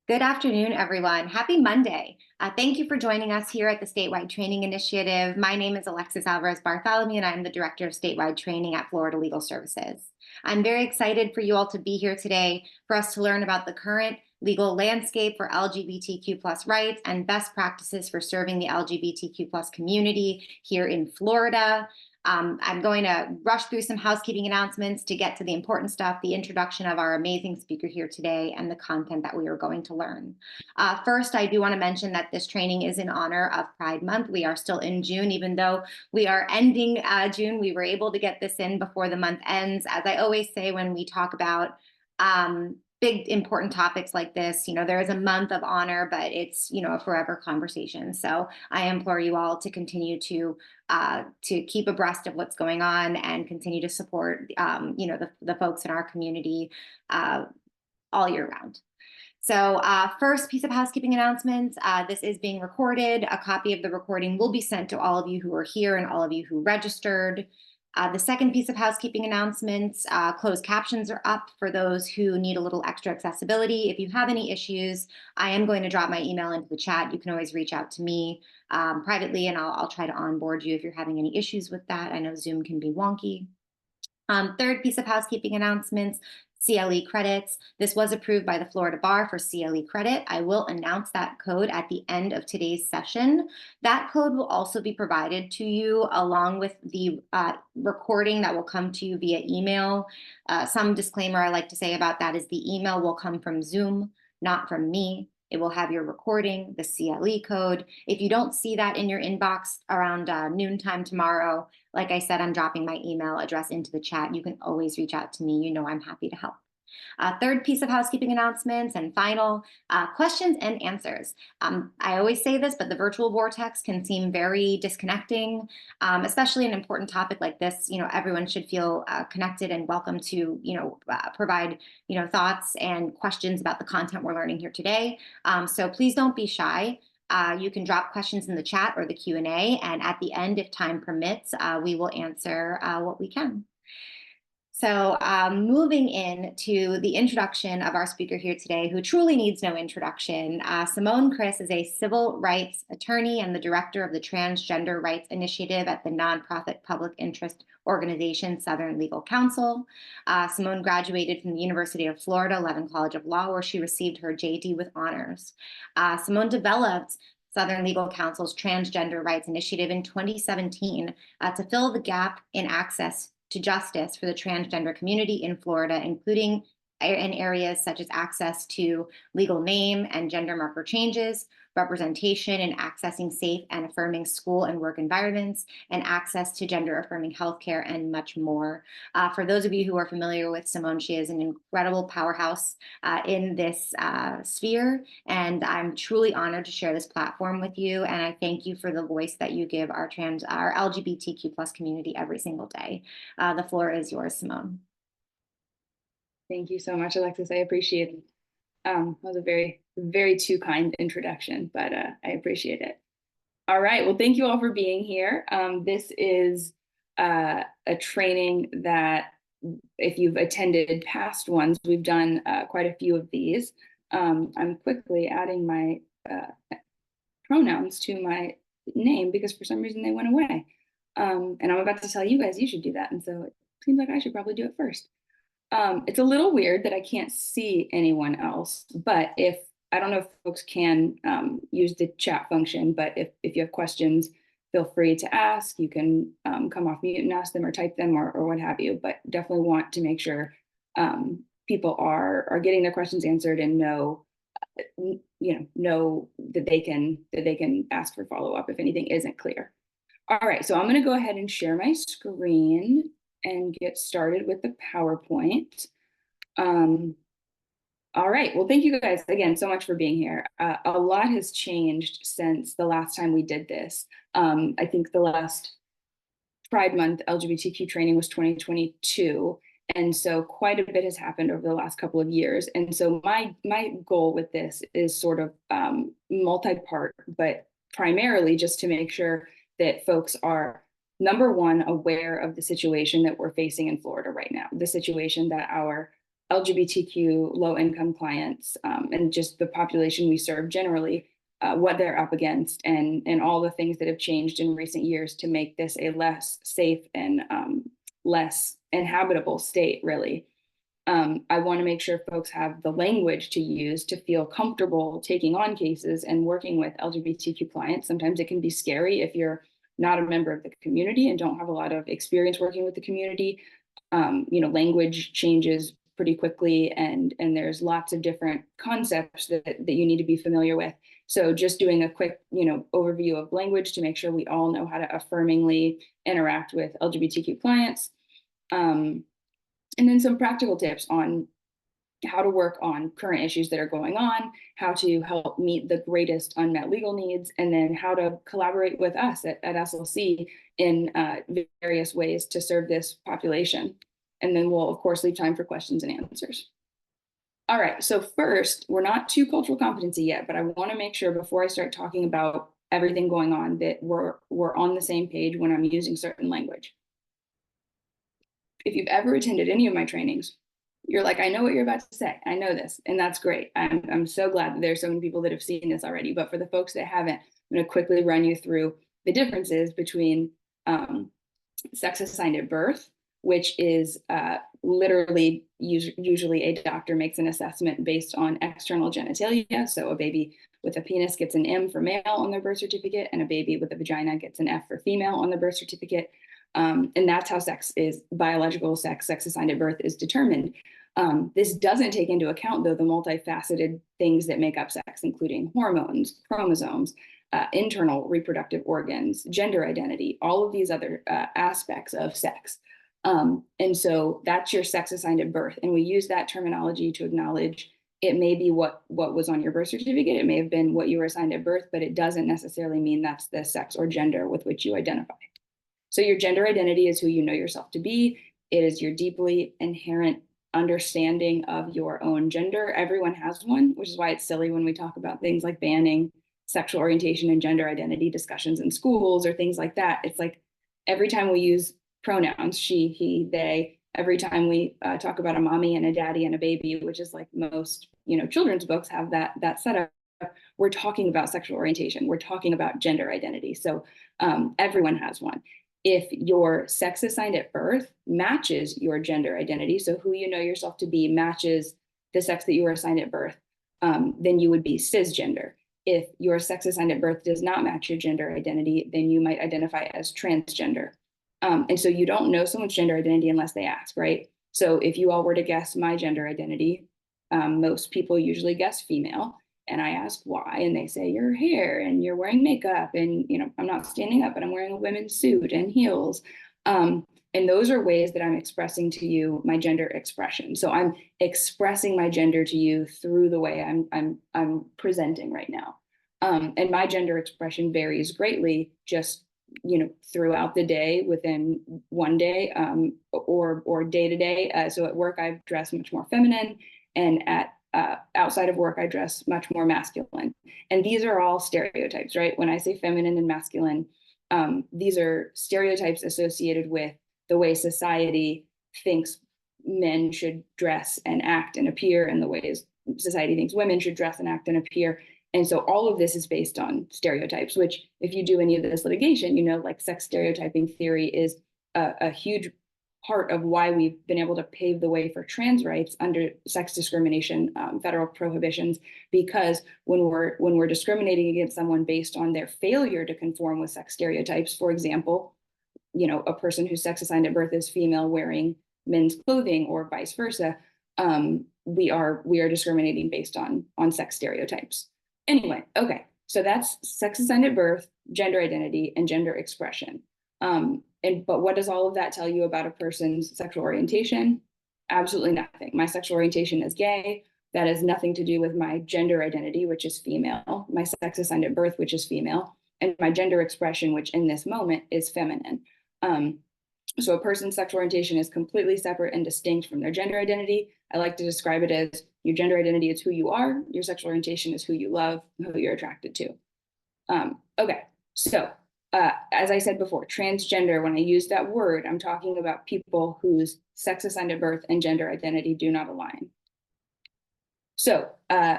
Good afternoon, everyone. Happy Monday. Thank you for joining us here at the Statewide Training Initiative. My name is Alexis Alvarez Bartholomew, and I'm the Director of Statewide Training at Florida Legal Services. I'm very excited for you all to be here today for us to learn about the current legal landscape for LGBTQ plus rights and best practices for serving the LGBTQ plus community here in Florida. I'm going to rush through some housekeeping announcements to get to the important stuff, the introduction of our amazing speaker here today, and the content that we are going to learn. First, I do want to mention that this training is in honor of Pride Month. We are still in June, even though we are ending June. We were able to get this in before the month ends. As I always say when we talk about big important topics like this, there is a month of honor, but it's a forever conversation. So I implore you all to continue to keep abreast of what's going on and continue to support the folks in our community all year round. So first piece of housekeeping announcements, this is being recorded. A copy of the recording will be sent to all of you who are here and all of you who registered. The second piece of housekeeping announcements, closed captions are up for those who need a little extra accessibility. If you have any issues, I am going to drop my email into the chat. You can always reach out to me privately, and I'll try to onboard you if you're having any issues with that. I know Zoom can be wonky. Third piece of housekeeping announcements, CLE credits. This was approved by the Florida Bar for CLE credit. I will announce that code at the end of today's session. That code will also be provided to you along with the recording that will come to you via email. Some disclaimer I like to say about that is the email will come from Zoom, not from me. It will have your recording, the CLE code. If you don't see that in your inbox around noontime tomorrow, like I said, I'm dropping my email address into the chat. You can always reach out to me. I'm happy to help. Third piece of housekeeping announcements and final, questions and answers. I always say this, but the virtual vortex can seem very disconnecting, especially an important topic like this. Everyone should feel connected and welcome to, provide, thoughts and questions about the content we're learning here today. So please don't be shy. You can drop questions in the chat or the Q&A, and at the end, if time permits, we will answer what we can. So moving into the introduction of our speaker here today, who truly needs no introduction, Simone Chris is a civil rights attorney and the director of the Transgender Rights Initiative at the nonprofit public interest organization Southern Legal Counsel. Simone graduated from the University of Florida Levin College of Law, where she received her JD with honors. Simone developed Southern Legal Counsel's Transgender Rights Initiative in 2017 to fill the gap in access to justice for the transgender community in Florida, including in areas such as access to legal name and gender marker changes, representation and accessing safe and affirming school and work environments, and access to gender affirming healthcare, and much more. For those of you who are familiar with Simone, she is an incredible powerhouse in this sphere, and I'm truly honored to share this platform with you. And I thank you for the voice that you give our LGBTQ plus community every single day. The floor is yours, Simone. Thank you so much, Alexis. I appreciate it. That was a very, very too kind introduction, but I appreciate it. All right. Well, thank you all for being here. This is a training that, if you've attended past ones, we've done quite a few of these. I'm quickly adding my pronouns to my name because for some reason they went away. And I'm about to tell you guys you should do that. And so it seems like I should probably do it first. It's a little weird that I can't see anyone else, but I don't know if folks can use the chat function, but if you have questions, feel free to ask. You can come off mute and ask them or type them or what have you, but definitely want to make sure people are getting their questions answered and know that they can ask for follow-up if anything isn't clear. All right, so I'm going to go ahead and share my screen and get started with the PowerPoint. All right, well, thank you guys again so much for being here. A lot has changed since the last time we did this. I think the last Pride Month LGBTQ training was 2022. And so quite a bit has happened over the last couple of years. And so my goal with this is sort of multi-part, but primarily just to make sure that folks are, number one, aware of the situation that we're facing in Florida right now, the situation that our LGBTQ low-income clients, and just the population we serve generally, what they're up against, and all the things that have changed in recent years to make this a less safe and less inhabitable state, really. I want to make sure folks have the language to use to feel comfortable taking on cases and working with LGBTQ clients. Sometimes it can be scary if you're not a member of the community and don't have a lot of experience working with the community. Language changes pretty quickly, and there's lots of different concepts that you need to be familiar with. So just doing a quick, overview of language to make sure we all know how to affirmingly interact with LGBTQ clients. And then some practical tips on how to work on current issues that are going on, how to help meet the greatest unmet legal needs, and then how to collaborate with us at SLC in various ways to serve this population. And then we'll, of course, leave time for questions and answers. All right, so first, we're not to cultural competency yet, but I want to make sure before I start talking about everything going on that we're on the same page when I'm using certain language. If you've ever attended any of my trainings, you're like, I know what you're about to say. I know this, and that's great. I'm so glad that there's so many people that have seen this already. But for the folks that haven't, I'm going to quickly run you through the differences between sex assigned at birth, which is literally usually a doctor makes an assessment based on external genitalia. So a baby with a penis gets an M for male on their birth certificate, and a baby with a vagina gets an F for female on their birth certificate. And that's how biological sex assigned at birth is determined. This doesn't take into account, though, the multifaceted things that make up sex, including hormones, chromosomes, internal reproductive organs, gender identity, all of these other aspects of sex. And so that's your sex assigned at birth. And we use that terminology to acknowledge it may be what was on your birth certificate. It may have been what you were assigned at birth, but it doesn't necessarily mean that's the sex or gender with which you identify. So your gender identity is who you know yourself to be. It is your deeply inherent understanding of your own gender. Everyone has one, which is why it's silly when we talk about things like banning sexual orientation and gender identity discussions in schools or things like that. It's like every time we use pronouns, she, he, they, every time we talk about a mommy and a daddy and a baby, which is like most, children's books have that setup, we're talking about sexual orientation. We're talking about gender identity. So everyone has one. If your sex assigned at birth matches your gender identity, so who you know yourself to be matches the sex that you were assigned at birth, then you would be cisgender. If your sex assigned at birth does not match your gender identity, then you might identify as transgender. And so you don't know someone's gender identity unless they ask, right? So if you all were to guess my gender identity, most people usually guess female. And I ask why, and they say your hair and you're wearing makeup, and I'm not standing up, but I'm wearing a women's suit and heels. And those are ways that I'm expressing to you my gender expression. So I'm expressing my gender to you through the way I'm presenting right now. And my gender expression varies greatly just throughout the day, within one day, or day to day. So at work I dress much more feminine, and outside of work, I dress much more masculine. And these are all stereotypes, right? When I say feminine and masculine, these are stereotypes associated with the way society thinks men should dress and act and appear, and the ways society thinks women should dress and act and appear. And so all of this is based on stereotypes, which if you do any of this litigation, like sex stereotyping theory is a huge part of why we've been able to pave the way for trans rights under sex discrimination federal prohibitions, because when we're discriminating against someone based on their failure to conform with sex stereotypes, for example, a person who's sex assigned at birth is female wearing men's clothing or vice versa, we are discriminating based on sex stereotypes. Anyway, okay, so that's sex assigned at birth, gender identity, and gender expression. But what does all of that tell you about a person's sexual orientation? Absolutely nothing. My sexual orientation is gay. That has nothing to do with my gender identity, which is female, my sex assigned at birth, which is female, and my gender expression, which in this moment is feminine. So a person's sexual orientation is completely separate and distinct from their gender identity. I like to describe it as your gender identity is who you are, your sexual orientation is who you love, who you're attracted to. Okay, so as I said before, transgender, when I use that word, I'm talking about people whose sex assigned at birth and gender identity do not align. So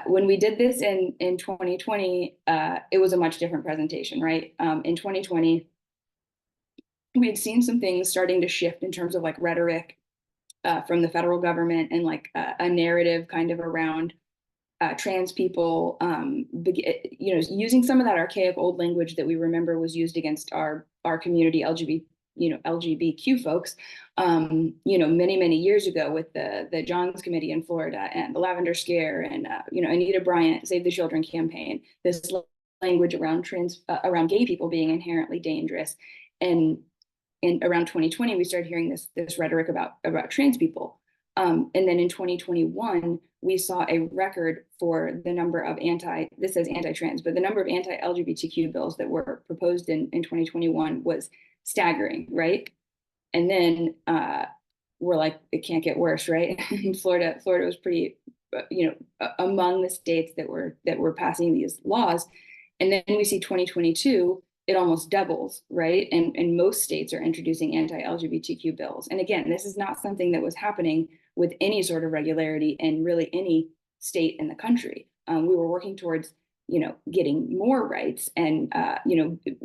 when we did this in 2020, it was a much different presentation, right? In 2020, we had seen some things starting to shift in terms of like rhetoric from the federal government and like a narrative kind of around trans people, using some of that archaic old language that we remember was used against our community, LGBTQ folks, many years ago with the Johns Committee in Florida and the Lavender Scare and Anita Bryant Save the Children campaign. This language around around gay people being inherently dangerous, and in around 2020 we started hearing this rhetoric about trans people. And then in 2021, we saw a record for the number of this says anti-trans, but the number of anti-LGBTQ bills that were proposed in 2021 was staggering, right? And then we're like, it can't get worse, right? Florida was pretty, among the states that were passing these laws. And then we see 2022, it almost doubles, right? And most states are introducing anti-LGBTQ bills. And again, this is not something that was happening with any sort of regularity in really any state in the country. We were working towards, getting more rights and,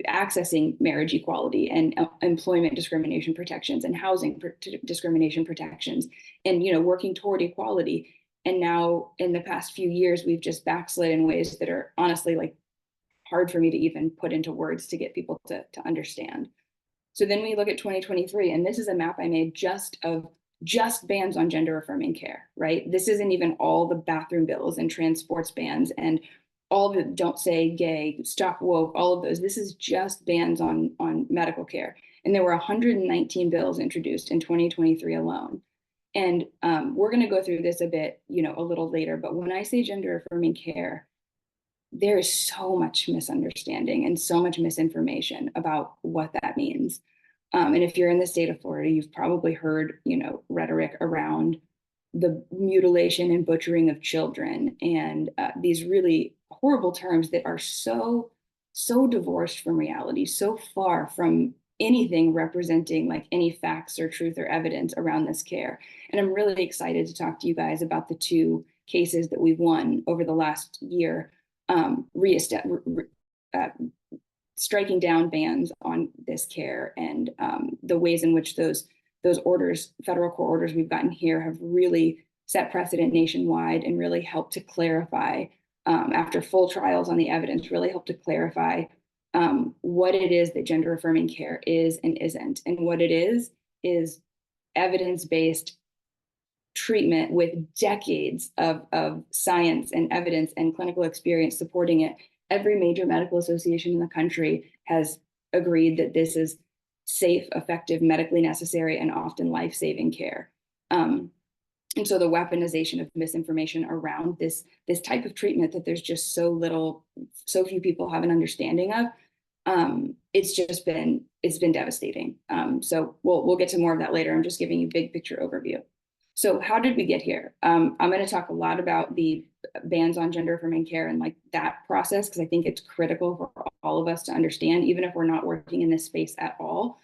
accessing marriage equality and employment discrimination protections and housing discrimination protections and, working toward equality. And now in the past few years, we've just backslid in ways that are honestly like hard for me to even put into words to get people to understand. So then we look at 2023, and this is a map I made just bans on gender affirming care, right? This isn't even all the bathroom bills and trans sports bans and all the don't say gay, stop woke, all of those. This is just bans on medical care. And there were 119 bills introduced in 2023 alone. And we're going to go through this a bit, a little later. But when I say gender affirming care, there is so much misunderstanding and so much misinformation about what that means. And if you're in the state of Florida, you've probably heard, rhetoric around the mutilation and butchering of children and these really horrible terms that are so divorced from reality, so far from anything representing like any facts or truth or evidence around this care. And I'm really excited to talk to you guys about the two cases that we've won over the last year, striking down bans on this care and the ways in which those orders, federal court orders we've gotten here, have really set precedent nationwide and really helped to clarify, after full trials on the evidence, really helped to clarify what it is that gender affirming care is and isn't. And what it is evidence-based treatment with decades of science and evidence and clinical experience supporting it. Every major medical association in the country has agreed that this is safe, effective, medically necessary, and often life-saving care. And so the weaponization of misinformation around this type of treatment that there's just so few people have an understanding of, it's been devastating. So we'll get to more of that later. I'm just giving you big picture overview. So how did we get here? I'm going to talk a lot about the bans on gender affirming care and like that process, because I think it's critical for all of us to understand, even if we're not working in this space at all,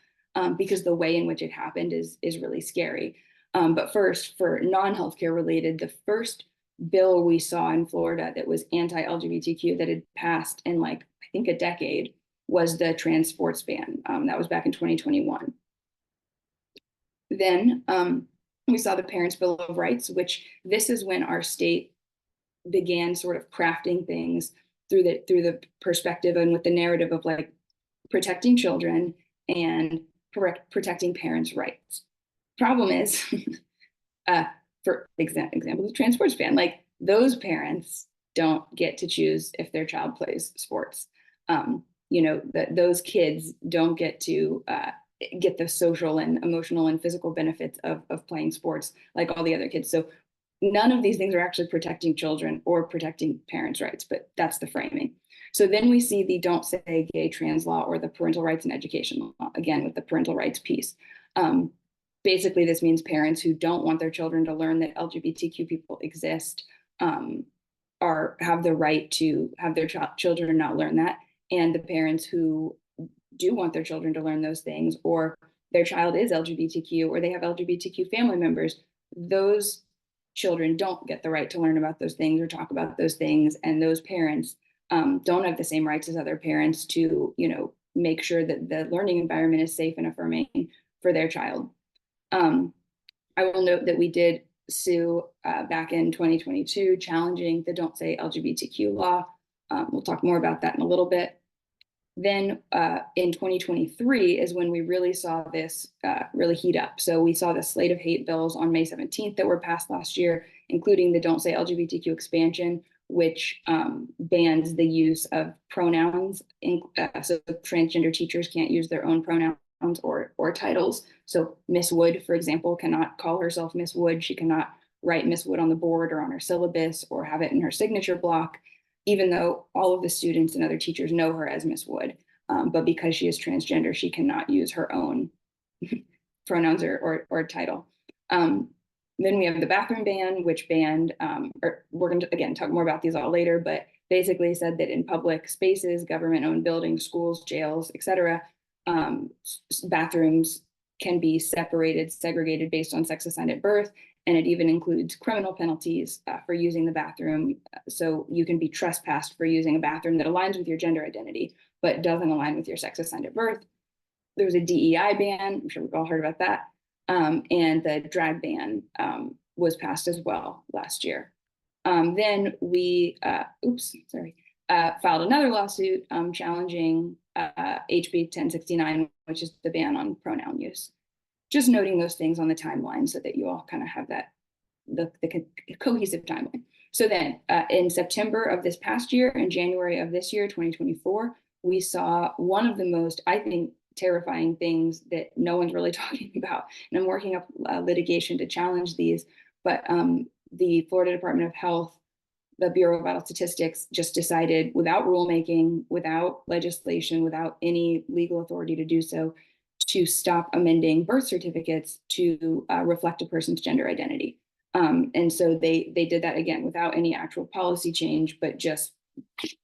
because the way in which it happened is really scary. But first, for non-healthcare related, the first bill we saw in Florida that was anti-LGBTQ that had passed in like, I think a decade, was the trans sports ban. That was back in 2021. Then we saw the Parents' Bill of Rights, which this is when our state began sort of crafting things through the perspective and with the narrative of like protecting children and protecting parents' rights. Problem is, for example, the trans sports ban, like those parents don't get to choose if their child plays sports. Those kids don't get to get the social and emotional and physical benefits of playing sports like all the other kids. So none of these things are actually protecting children or protecting parents' rights, but that's the framing. So then we see the Don't Say Gay trans law, or the Parental Rights in Education law, again with the parental rights piece. Basically, this means parents who don't want their children to learn that LGBTQ people exist have the right to have their children not learn that, and the parents who do want their children to learn those things, or their child is LGBTQ, or they have LGBTQ family members, those children don't get the right to learn about those things or talk about those things. And those parents don't have the same rights as other parents to, make sure that the learning environment is safe and affirming for their child. I will note that we did sue back in 2022, challenging the Don't Say LGBTQ law. We'll talk more about that in a little bit. Then in 2023 is when we really saw this really heat up. So we saw the slate of hate bills on May 17th that were passed last year, including the Don't Say LGBTQ expansion, which bans the use of pronouns. So transgender teachers can't use their own pronouns or titles. So Miss Wood, for example, cannot call herself Miss Wood. She cannot write Miss Wood on the board or on her syllabus or have it in her signature block, even though all of the students and other teachers know her as Miss Wood. But because she is transgender, she cannot use her own pronouns or title. Then we have the bathroom ban, which banned, or we're going to, again, talk more about these all later, but basically said that in public spaces, government-owned buildings, schools, jails, et cetera, bathrooms can be separated, segregated based on sex assigned at birth. And it even includes criminal penalties for using the bathroom. So you can be trespassed for using a bathroom that aligns with your gender identity, but doesn't align with your sex assigned at birth. There was a DEI ban. I'm sure we've all heard about that. And the drag ban was passed as well last year. Then we, filed another lawsuit challenging HB 1069, which is the ban on pronoun use. Just noting those things on the timeline so that you all kind of have that, the cohesive timeline. So then in September of this past year and January of this year, 2024, we saw one of the most, I think, terrifying things that no one's really talking about. And I'm working up litigation to challenge these, but the Florida Department of Health, the Bureau of Vital Statistics, just decided without rulemaking, without legislation, without any legal authority to do so, to stop amending birth certificates to reflect a person's gender identity. And so they did that again without any actual policy change, but just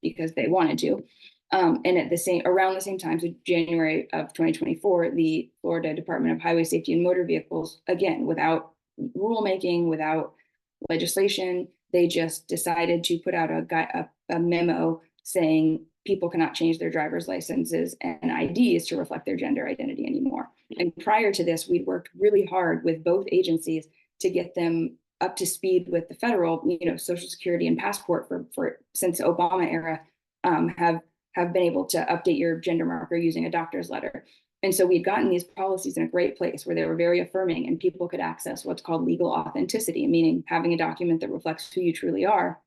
because they wanted to. And at around the same time, so January of 2024, the Florida Department of Highway Safety and Motor Vehicles, again, without rulemaking, without legislation, they just decided to put out a memo saying people cannot change their driver's licenses and IDs to reflect their gender identity anymore. And prior to this, we'd worked really hard with both agencies to get them up to speed with the federal, Social Security and passport for since Obama era, have been able to update your gender marker using a doctor's letter. And so we'd gotten these policies in a great place where they were very affirming and people could access what's called legal authenticity, meaning having a document that reflects who you truly are.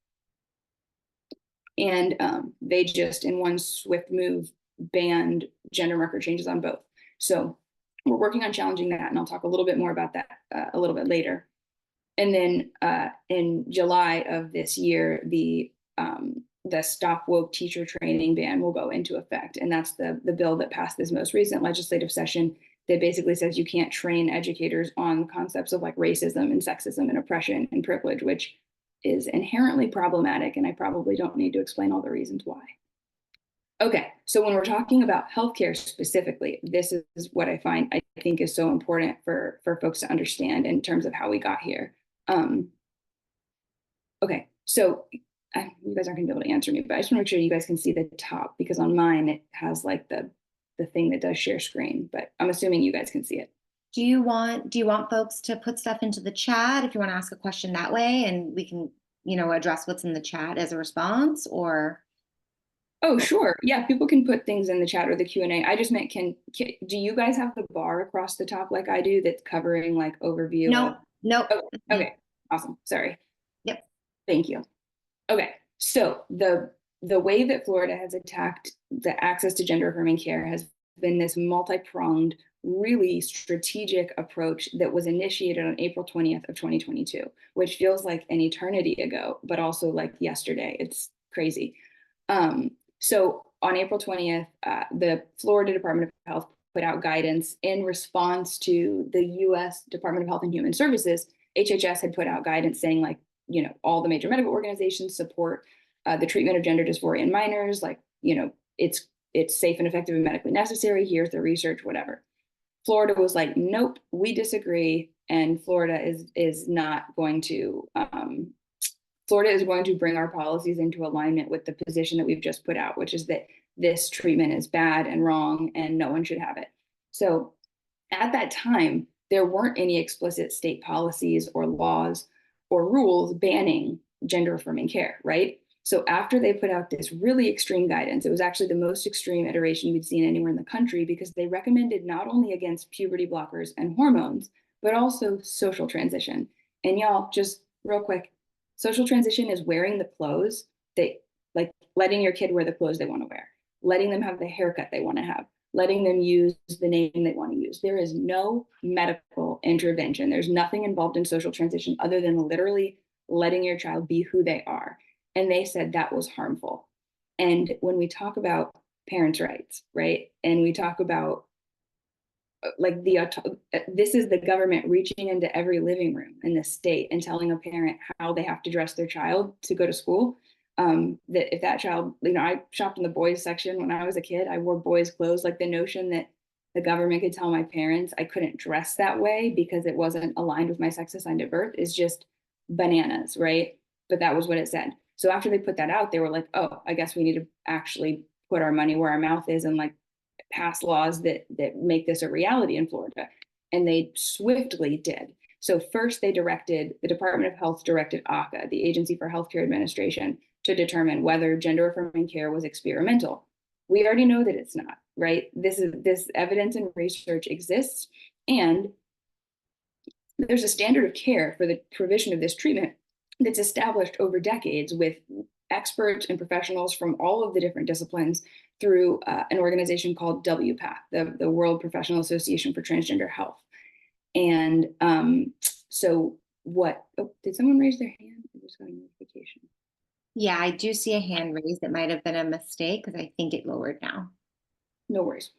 And they just, in one swift move, banned gender marker changes on both. So we're working on challenging that, and I'll talk a little bit more about that a little bit later. And then in July of this year, the Stop Woke teacher training ban will go into effect. And that's the bill that passed this most recent legislative session that basically says you can't train educators on concepts of like racism and sexism and oppression and privilege, which is inherently problematic. And I probably don't need to explain all the reasons why. Okay, so when we're talking about healthcare specifically, this is what I think is so important for folks to understand in terms of how we got here. Okay, so you guys aren't gonna be able to answer me, but I just wanna make sure you guys can see the top, because on mine, it has like the thing that does share screen, but I'm assuming you guys can see it. Do you want folks to put stuff into the chat if you want to ask a question that way, and we can, address what's in the chat as a response, or? Oh, sure. Yeah, people can put things in the chat or the Q&A. I just meant, do you guys have the bar across the top like I do that's covering like overview? No. Oh, okay, awesome. Sorry. Yep. Thank you. Okay, so the way that Florida has attacked the access to gender affirming care has been this multi-pronged, really strategic approach that was initiated on April 20th of 2022, which feels like an eternity ago, but also like yesterday. It's crazy. So on April 20th, the Florida Department of Health put out guidance in response to the US Department of Health and Human Services. HHS had put out guidance saying like, all the major medical organizations support the treatment of gender dysphoria in minors. Like, it's it's safe and effective and medically necessary. Here's the research, whatever. Florida was like, nope, we disagree. And Florida is not going to, Florida is going to bring our policies into alignment with the position that we've just put out, which is that this treatment is bad and wrong and no one should have it. So at that time, there weren't any explicit state policies or laws or rules banning gender affirming care, right? So after they put out this really extreme guidance, it was actually the most extreme iteration we'd seen anywhere in the country, because they recommended not only against puberty blockers and hormones, but also social transition. And y'all, just real quick, social transition is wearing the clothes they like, letting your kid wear the clothes they want to wear, letting them have the haircut they want to have, letting them use the name they want to use. There is no medical intervention. There's nothing involved in social transition other than literally letting your child be who they are. And they said that was harmful. And when we talk about parents' rights, right? And we talk about like this is the government reaching into every living room in the state and telling a parent how they have to dress their child to go to school. That if that child, I shopped in the boys section when I was a kid. I wore boys' clothes. Like, the notion that the government could tell my parents I couldn't dress that way because it wasn't aligned with my sex assigned at birth is just bananas, right? But that was what it said. So after they put that out, they were like, oh, I guess we need to actually put our money where our mouth is and like pass laws that make this a reality in Florida. And they swiftly did. So first the Department of Health directed ACA, the Agency for Healthcare Administration, to determine whether gender affirming care was experimental. We already know that it's not, right? This evidence and research exists, and there's a standard of care for the provision of this treatment that's established over decades with experts and professionals from all of the different disciplines through an organization called WPATH, the World Professional Association for Transgender Health. And so what, did someone raise their hand? I just got a notification. Yeah, I do see a hand raised. It might have been a mistake because I think it lowered now. No worries.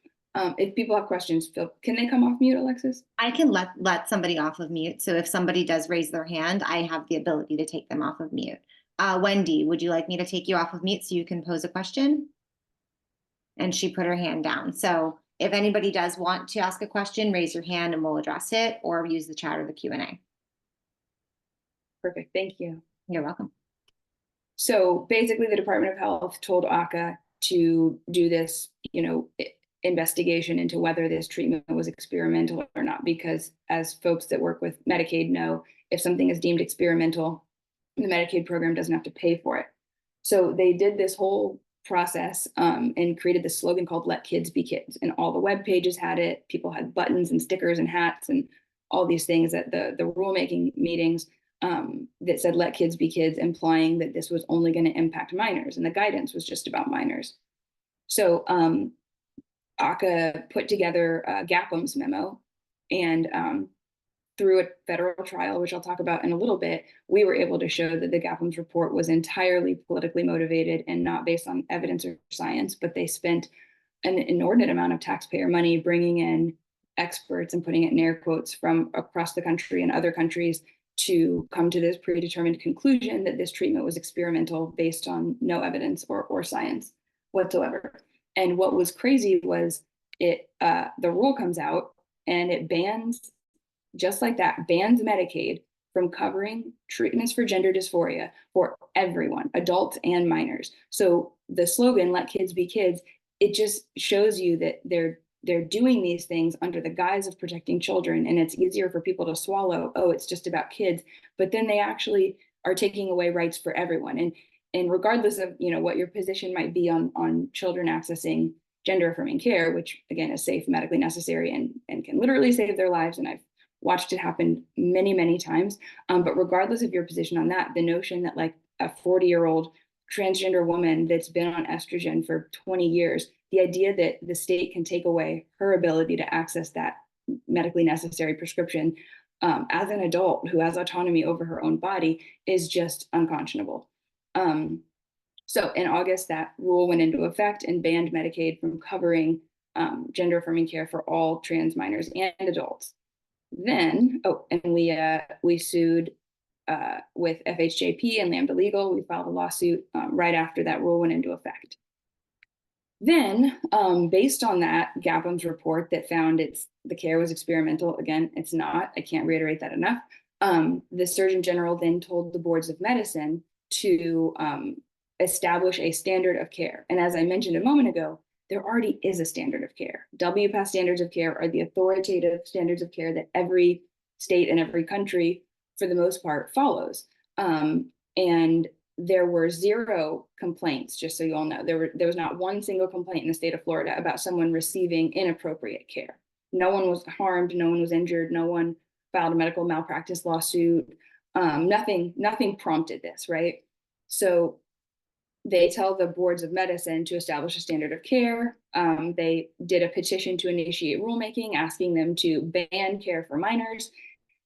If people have questions, can they come off mute, Alexis? I can let somebody off of mute. So if somebody does raise their hand, I have the ability to take them off of mute. Wendy, would you like me to take you off of mute so you can pose a question? And she put her hand down. So if anybody does want to ask a question, raise your hand and we'll address it, or use the chat or the Q&A. Perfect, thank you. You're welcome. So basically the Department of Health told ACA to do this, investigation into whether this treatment was experimental or not, because as folks that work with Medicaid know, if something is deemed experimental, the Medicaid program doesn't have to pay for it. So they did this whole process and created this slogan called "Let Kids Be Kids," and all the web pages had it. People had buttons and stickers and hats and all these things at the rulemaking meetings that said "Let kids be kids," implying that this was only going to impact minors, and the guidance was just about minors. So ACA put together a GAPM's memo, and through a federal trial, which I'll talk about in a little bit, we were able to show that the GAPM's report was entirely politically motivated and not based on evidence or science, but they spent an inordinate amount of taxpayer money bringing in experts and putting it in air quotes from across the country and other countries to come to this predetermined conclusion that this treatment was experimental based on no evidence or science whatsoever. And what was crazy was the rule comes out and it bans, just like that, bans Medicaid from covering treatments for gender dysphoria for everyone, adults and minors. So the slogan, "Let kids be kids," it just shows you that they're doing these things under the guise of protecting children, and it's easier for people to swallow, oh, it's just about kids, but then they actually are taking away rights for everyone. And regardless of what your position might be on children accessing gender affirming care, which again is safe, medically necessary, and can literally save their lives, and I've watched it happen many, many times. But regardless of your position on that, the notion that like a 40-year-old transgender woman that's been on estrogen for 20 years, the idea that the state can take away her ability to access that medically necessary prescription as an adult who has autonomy over her own body is just unconscionable. So in August, that rule went into effect and banned Medicaid from covering gender affirming care for all trans minors and adults. Then, we sued with FHJP and Lambda Legal. We filed a lawsuit right after that rule went into effect. Then, based on that, GAPM's report that found the care was experimental, again, it's not, I can't reiterate that enough. The Surgeon General then told the boards of medicine to establish a standard of care. And as I mentioned a moment ago, there already is a standard of care. WPATH standards of care are the authoritative standards of care that every state and every country, for the most part, follows. And there were 0 complaints, just so you all know. There was not one single complaint in the state of Florida about someone receiving inappropriate care. No one was harmed, no one was injured, no one filed a medical malpractice lawsuit. Nothing prompted this, right? So they tell the boards of medicine to establish a standard of care. They did a petition to initiate rulemaking, asking them to ban care for minors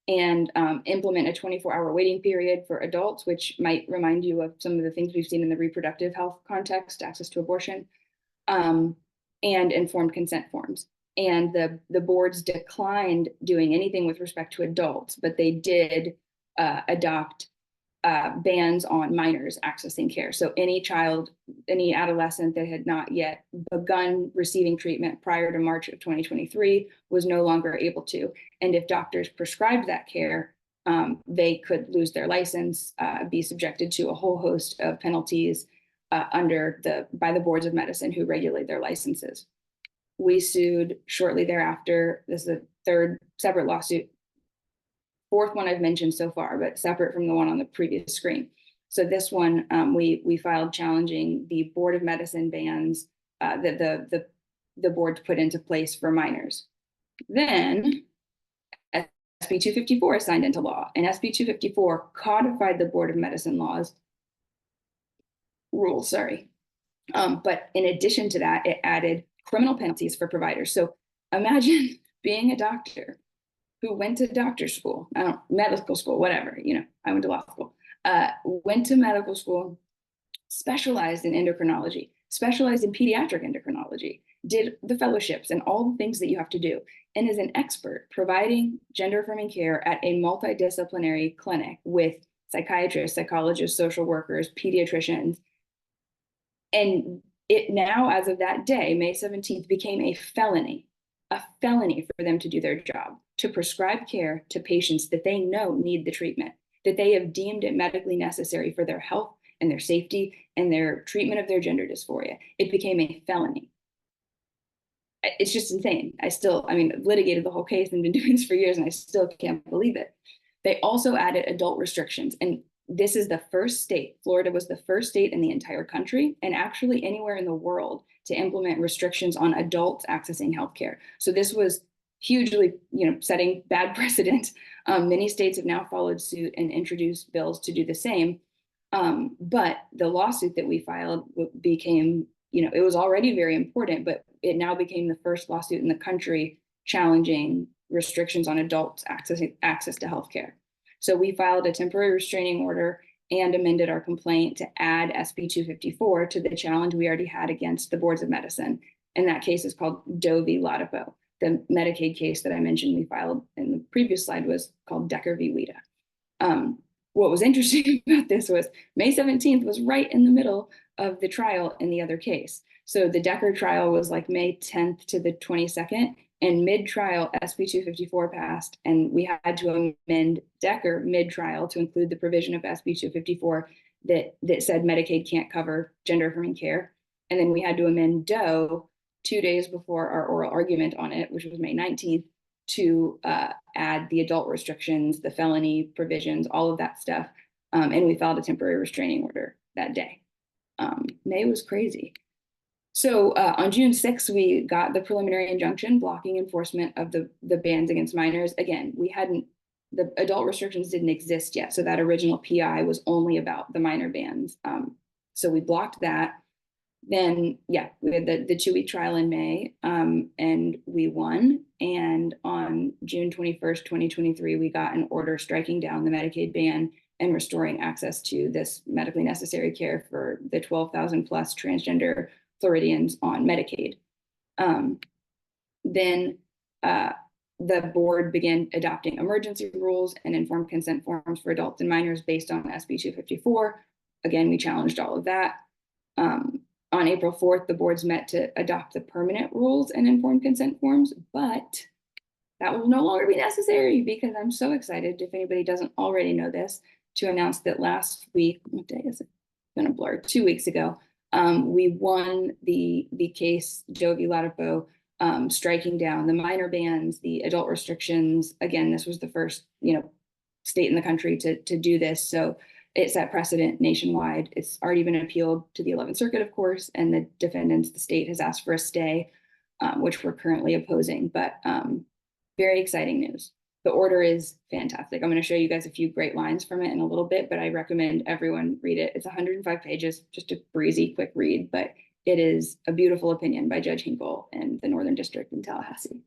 and implement a 24-hour waiting period for adults, which might remind you of some of the things we've seen in the reproductive health context, access to abortion, and informed consent forms. And the boards declined doing anything with respect to adults, but they did adopt bans on minors accessing care. So any child, any adolescent that had not yet begun receiving treatment prior to March of 2023 was no longer able to. And if doctors prescribed that care, they could lose their license, be subjected to a whole host of penalties by the boards of medicine who regulate their licenses. We sued shortly thereafter. This is a third separate lawsuit, fourth one I've mentioned so far, but separate from the one on the previous screen. So this one, we filed challenging the Board of Medicine bans that the board put into place for minors. Then SB 254 is signed into law, and SB 254 codified the Board of Medicine rules. But in addition to that, it added criminal penalties for providers. So imagine being a doctor who went to doctor school, medical school, whatever, I went to law school, went to medical school, specialized in endocrinology, specialized in pediatric endocrinology, did the fellowships and all the things that you have to do, and is an expert providing gender affirming care at a multidisciplinary clinic with psychiatrists, psychologists, social workers, pediatricians. And it now, as of that day, May 17th, became a felony for them to do their job, to prescribe care to patients that they know need the treatment, that they have deemed it medically necessary for their health and their safety and their treatment of their gender dysphoria. It became a felony. It's just insane. I've litigated the whole case and been doing this for years, and I still can't believe it. They also added adult restrictions. And this is the first state, Florida was the first state in the entire country, and actually anywhere in the world, to implement restrictions on adults accessing healthcare. So this was hugely, setting bad precedent. Many states have now followed suit and introduced bills to do the same. But the lawsuit that we filed became, it was already very important, but it now became the first lawsuit in the country challenging restrictions on adults access to healthcare. So we filed a temporary restraining order and amended our complaint to add SB 254 to the challenge we already had against the boards of medicine. And that case is called Doe v. Latipo. The Medicaid case that I mentioned we filed in the previous slide was called Decker v. Weta. What was interesting about this was May 17th was right in the middle of the trial in the other case. So the Decker trial was like May 10th to the 22nd, and mid-trial SB 254 passed, and we had to amend Decker mid-trial to include the provision of SB 254 that said Medicaid can't cover gender affirming care. And then we had to amend Doe 2 days before our oral argument on it, which was May 19th, to add the adult restrictions, the felony provisions, all of that stuff. And we filed a temporary restraining order that day. May was crazy. So on June 6th, we got the preliminary injunction blocking enforcement of the bans against minors. Again, the adult restrictions didn't exist yet. So that original PI was only about the minor bans. So we blocked that. Then, we had the 2-week trial in May, and we won. And on June 21st, 2023, we got an order striking down the Medicaid ban and restoring access to this medically necessary care for the 12,000 plus transgender Floridians on Medicaid. Then the board began adopting emergency rules and informed consent forms for adults and minors based on SB 254. Again, we challenged all of that. On April 4th, the boards met to adopt the permanent rules and informed consent forms, but that will no longer be necessary because I'm so excited, if anybody doesn't already know this, to announce that last week, what day is it? It's been a blur, 2 weeks ago, we won the case Joe v. Latipo, striking down the minor bans, the adult restrictions. Again, this was the first, state in the country to do this. So it set precedent nationwide. It's already been appealed to the 11th Circuit, of course, and the defendants, the state has asked for a stay, which we're currently opposing, but very exciting news. The order is fantastic. I'm going to show you guys a few great lines from it in a little bit, but I recommend everyone read it. It's 105 pages, just a breezy, quick read, but it is a beautiful opinion by Judge Hinkle in the Northern District in Tallahassee.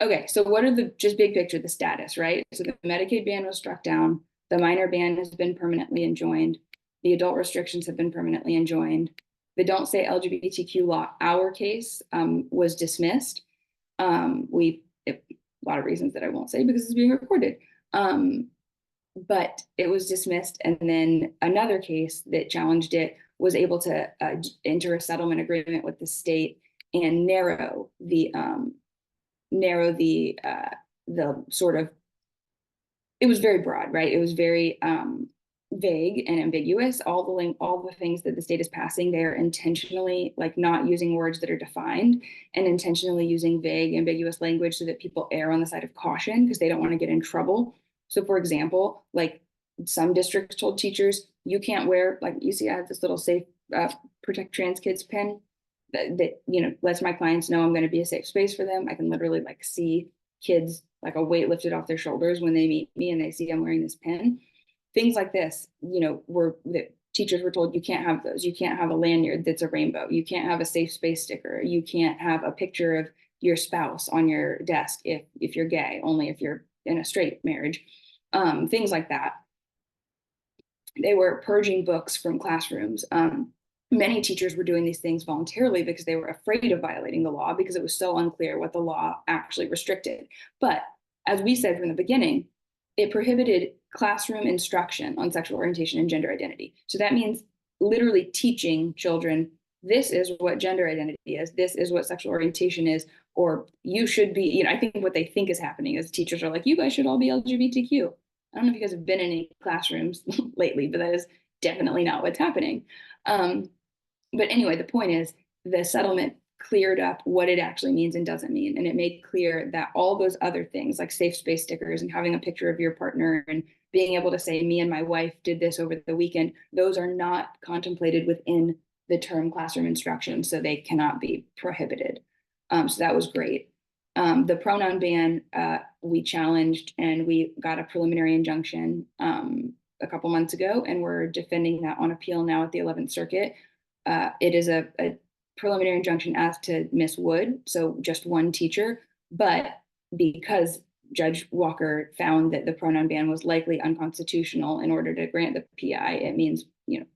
Okay, so what are just big picture, the status, right? So the Medicaid ban was struck down. The minor ban has been permanently enjoined. The adult restrictions have been permanently enjoined. The Don't Say LGBTQ law, our case, was dismissed. A lot of reasons that I won't say because it's being recorded. But it was dismissed, and then another case that challenged it was able to enter a settlement agreement with the state and narrow the sort of, it was very broad, right? It was very vague and ambiguous. All the things that the state is passing, they're intentionally like not using words that are defined and intentionally using vague, ambiguous language so that people err on the side of caution because they don't want to get in trouble. So for example, like some districts told teachers, you can't wear, like you see, I have this little safe protect trans kids pin that lets my clients know I'm going to be a safe space for them. I can literally like see kids like a weight lifted off their shoulders when they meet me and they see I'm wearing this pin. Things like this, the teachers were told you can't have those. You can't have a lanyard that's a rainbow. You can't have a safe space sticker. You can't have a picture of your spouse on your desk if you're gay, only if you're in a straight marriage. Things like that. They were purging books from classrooms. Many teachers were doing these things voluntarily because they were afraid of violating the law because it was so unclear what the law actually restricted. But as we said from the beginning, it prohibited classroom instruction on sexual orientation and gender identity. So that means literally teaching children, this is what gender identity is, this is what sexual orientation is, or you should be, I think what they think is happening is teachers are like, you guys should all be LGBTQ. I don't know if you guys have been in any classrooms lately, but that is definitely not what's happening. But anyway, the point is the settlement cleared up what it actually means and doesn't mean. And it made clear that all those other things like safe space stickers and having a picture of your partner and being able to say, me and my wife did this over the weekend, those are not contemplated within the term classroom instruction, so they cannot be prohibited. So that was great. The pronoun ban, we challenged and we got a preliminary injunction a couple months ago, and we're defending that on appeal now at the 11th Circuit. It is a preliminary injunction as to Miss Wood, so just one teacher, but because Judge Walker found that the pronoun ban was likely unconstitutional in order to grant the PI, it means,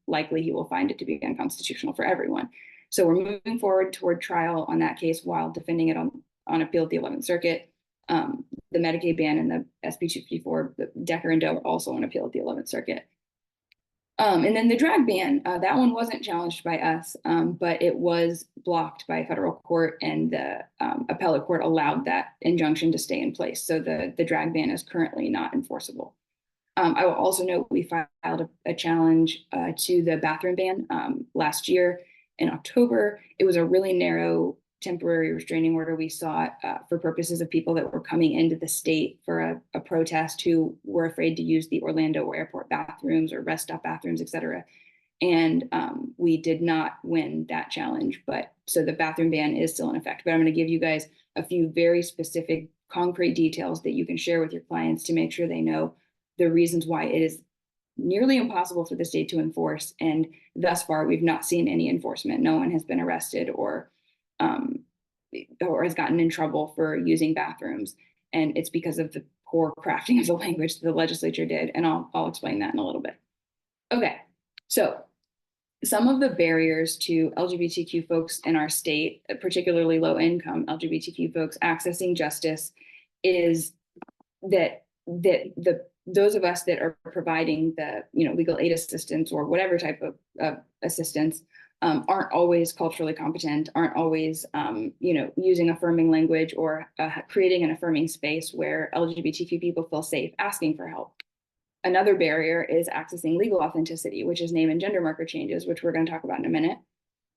likely he will find it to be unconstitutional for everyone. So we're moving forward toward trial on that case while defending it on appeal at the 11th Circuit. The Medicaid ban and the SB 254, the Decker and Doe are also on appeal at the 11th Circuit. And then the drag ban, that one wasn't challenged by us, but it was blocked by a federal court, and the appellate court allowed that injunction to stay in place. So the drag ban is currently not enforceable. I will also note we filed a challenge to the bathroom ban last year in October. It was a really narrow temporary restraining order we sought for purposes of people that were coming into the state for a protest who were afraid to use the Orlando airport bathrooms or rest stop bathrooms, et cetera. And we did not win that challenge, but so the bathroom ban is still in effect. But I'm going to give you guys a few very specific concrete details that you can share with your clients to make sure they know the reasons why it is nearly impossible for the state to enforce. And thus far, we've not seen any enforcement. No one has been arrested or has gotten in trouble for using bathrooms. And it's because of the poor crafting of the language that the legislature did. And I'll explain that in a little bit. Okay, so some of the barriers to LGBTQ folks in our state, particularly low income LGBTQ folks accessing justice, is that those of us that are providing the legal aid assistance or whatever type of assistance aren't always culturally competent, aren't always, using affirming language or creating an affirming space where LGBTQ people feel safe asking for help. Another barrier is accessing legal authenticity, which is name and gender marker changes, which we're going to talk about in a minute.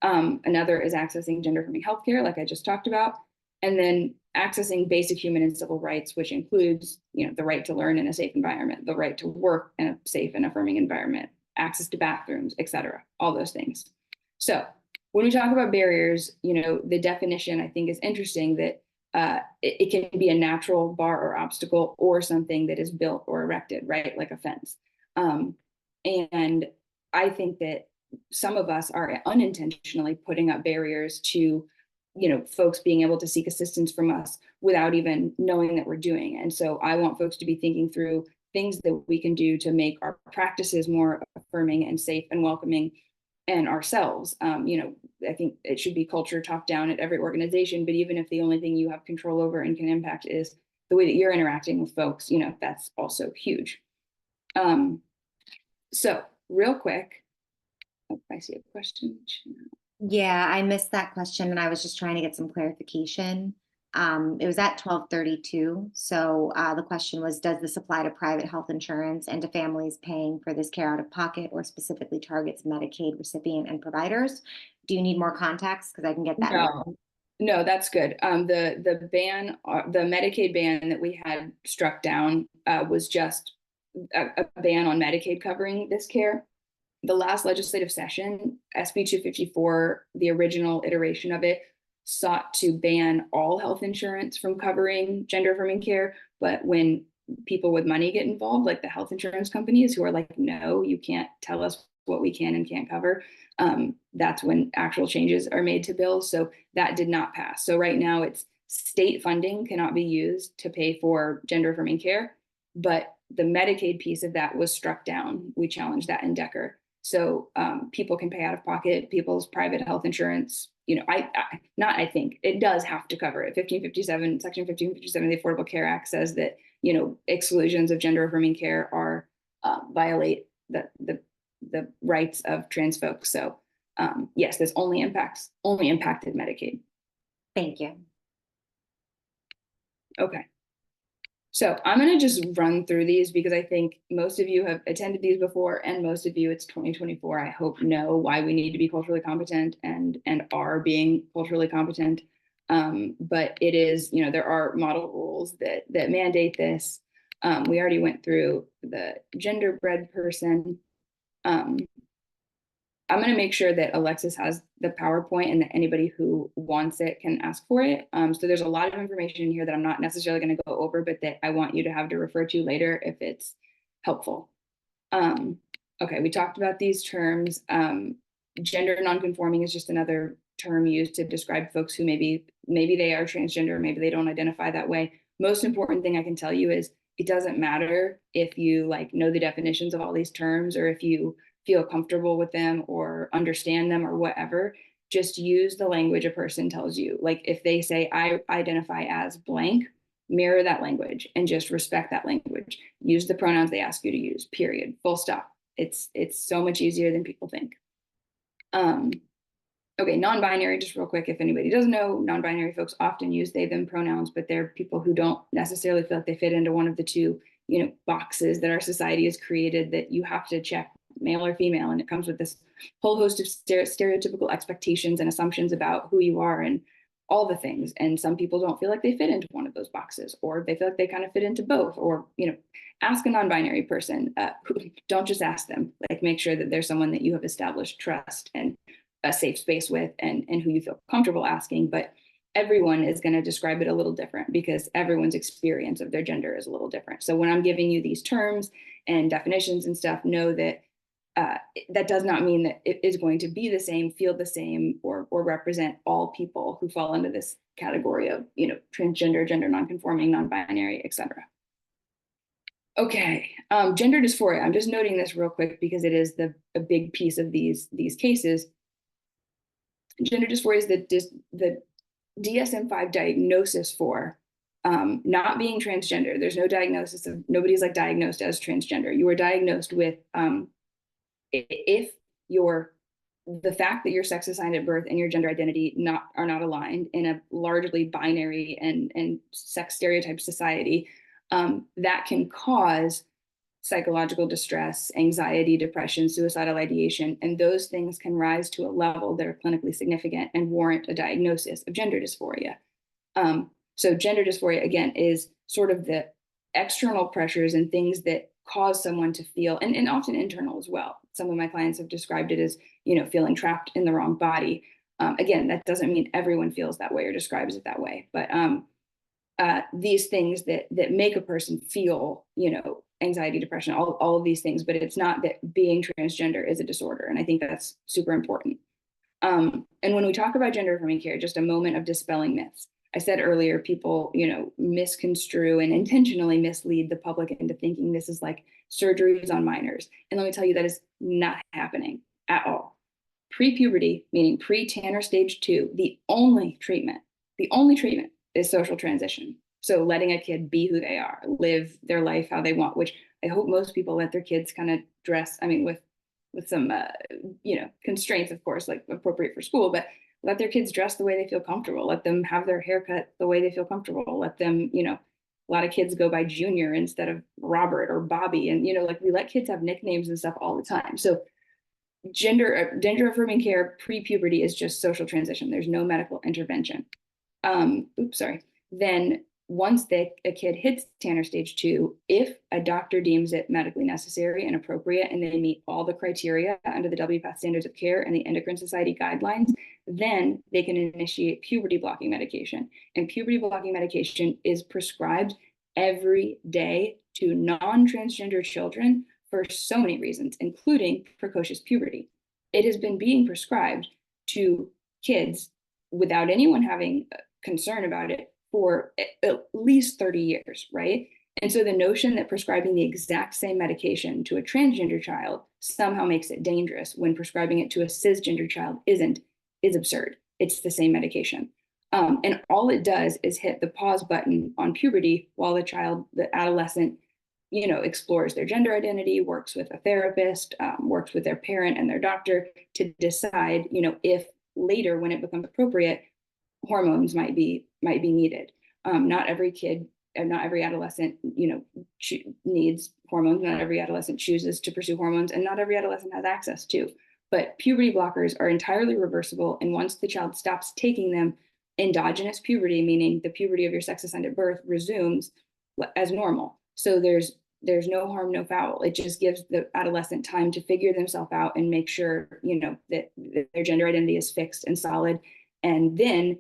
Another is accessing gender affirming healthcare, like I just talked about, and then accessing basic human and civil rights, which includes, the right to learn in a safe environment, the right to work in a safe and affirming environment, access to bathrooms, et cetera, all those things. So when we talk about barriers, the definition I think is interesting that it can be a natural bar or obstacle or something that is built or erected, right? Like a fence. And I think that some of us are unintentionally putting up barriers to, folks being able to seek assistance from us without even knowing that we're doing it. And so I want folks to be thinking through things that we can do to make our practices more affirming and safe and welcoming, and ourselves. I think it should be culture top down at every organization, but even if the only thing you have control over and can impact is the way that you're interacting with folks, that's also huge. So real quick, I see a question. Yeah, I missed that question and I was just trying to get some clarification. It was at 12:32. So the question was, does this apply to private health insurance and to families paying for this care out of pocket, or specifically targets Medicaid recipient and providers? Do you need more context? Because I can get that. No, that's good. The ban, the Medicaid ban that we had struck down was just a ban on Medicaid covering this care. The last legislative session, SB 254, the original iteration of it, sought to ban all health insurance from covering gender affirming care. But when people with money get involved, like the health insurance companies who are like, no, you can't tell us what we can and can't cover, that's when actual changes are made to bills. So that did not pass. So right now it's state funding cannot be used to pay for gender affirming care, but the Medicaid piece of that was struck down. We challenged that in Decker. So people can pay out of pocket, people's private health insurance. I think it does have to cover it. 1557, Section 1557 of the Affordable Care Act says that, exclusions of gender affirming care are violate the rights of trans folks. So yes, this only impacted Medicaid. Thank you. Okay. So I'm going to just run through these because I think most of you have attended these before, and most of you, it's 2024, I hope, know why we need to be culturally competent and are being culturally competent. But it is, there are model rules that mandate this. We already went through the genderbread person. I'm going to make sure that Alexis has the PowerPoint and that anybody who wants it can ask for it. So there's a lot of information in here that I'm not necessarily going to go over, but that I want you to have to refer to later if it's helpful. Okay, we talked about these terms. Gender nonconforming is just another term used to describe folks who maybe they are transgender, maybe they don't identify that way. Most important thing I can tell you is it doesn't matter if you know the definitions of all these terms, or if you feel comfortable with them or understand them or whatever. Just use the language a person tells you. Like if they say, I identify as blank, mirror that language and just respect that language. Use the pronouns they ask you to use, period, full stop. It's so much easier than people think. Okay, non-binary, just real quick, if anybody doesn't know, non-binary folks often use they, them pronouns, but they're people who don't necessarily feel like they fit into one of the two, boxes that our society has created that you have to check male or female. And it comes with this whole host of stereotypical expectations and assumptions about who you are and all the things. And some people don't feel like they fit into one of those boxes, or they feel like they kind of fit into both, or, ask a non-binary person. Don't just ask them, make sure that there's someone that you have established trust and a safe space with, and who you feel comfortable asking. But everyone is going to describe it a little different because everyone's experience of their gender is a little different. So when I'm giving you these terms and definitions and stuff, know that that does not mean that it is going to be the same, feel the same, or represent all people who fall into this category of, transgender, gender nonconforming, non-binary, etc. Okay, gender dysphoria. I'm just noting this real quick because it is a big piece of these cases. Gender dysphoria is the DSM-5 diagnosis for not being transgender. There's no diagnosis of, nobody's diagnosed as transgender. You are diagnosed with if your the fact that your sex assigned at birth and your gender identity are not aligned in a largely binary and sex stereotype society, that can cause psychological distress, anxiety, depression, suicidal ideation, and those things can rise to a level that are clinically significant and warrant a diagnosis of gender dysphoria. So gender dysphoria, again, is sort of the external pressures and things that cause someone to feel, and often internal as well. Some of my clients have described it as, feeling trapped in the wrong body. Again, that doesn't mean everyone feels that way or describes it that way, but these things that make a person feel, anxiety, depression, all of these things, but it's not that being transgender is a disorder. And I think that's super important. And when we talk about gender affirming care, just a moment of dispelling myths. I said earlier, people, misconstrue and intentionally mislead the public into thinking this is like surgeries on minors. And let me tell you, that is not happening at all. Pre-puberty, meaning pre-Tanner stage 2, the only treatment is social transition. So letting a kid be who they are, live their life how they want, which I hope most people let their kids kind of dress, with some, constraints, of course, like appropriate for school, but let their kids dress the way they feel comfortable. Let them have their haircut the way they feel comfortable. Let them, a lot of kids go by Junior instead of Robert or Bobby. And, we let kids have nicknames and stuff all the time. So gender affirming care pre-puberty is just social transition. There's no medical intervention. Then once a kid hits Tanner stage 2, if a doctor deems it medically necessary and appropriate, and they meet all the criteria under the WPATH standards of care and the Endocrine Society guidelines, then they can initiate puberty blocking medication. And puberty blocking medication is prescribed every day to non-transgender children for so many reasons, including precocious puberty. It has been being prescribed to kids without anyone having concern about it for at least 30 years, right? And so the notion that prescribing the exact same medication to a transgender child somehow makes it dangerous when prescribing it to a cisgender child is absurd. It's the same medication. And all it does is hit the pause button on puberty while the adolescent, explores their gender identity, works with a therapist, works with their parent and their doctor to decide, if later when it becomes appropriate, hormones might be needed. Not every kid and not every adolescent, needs hormones. Not every adolescent chooses to pursue hormones, and not every adolescent has access to. But puberty blockers are entirely reversible, and once the child stops taking them, endogenous puberty, meaning the puberty of your sex assigned at birth, resumes as normal. So there's no harm, no foul. It just gives the adolescent time to figure themselves out and make sure, that their gender identity is fixed and solid. And then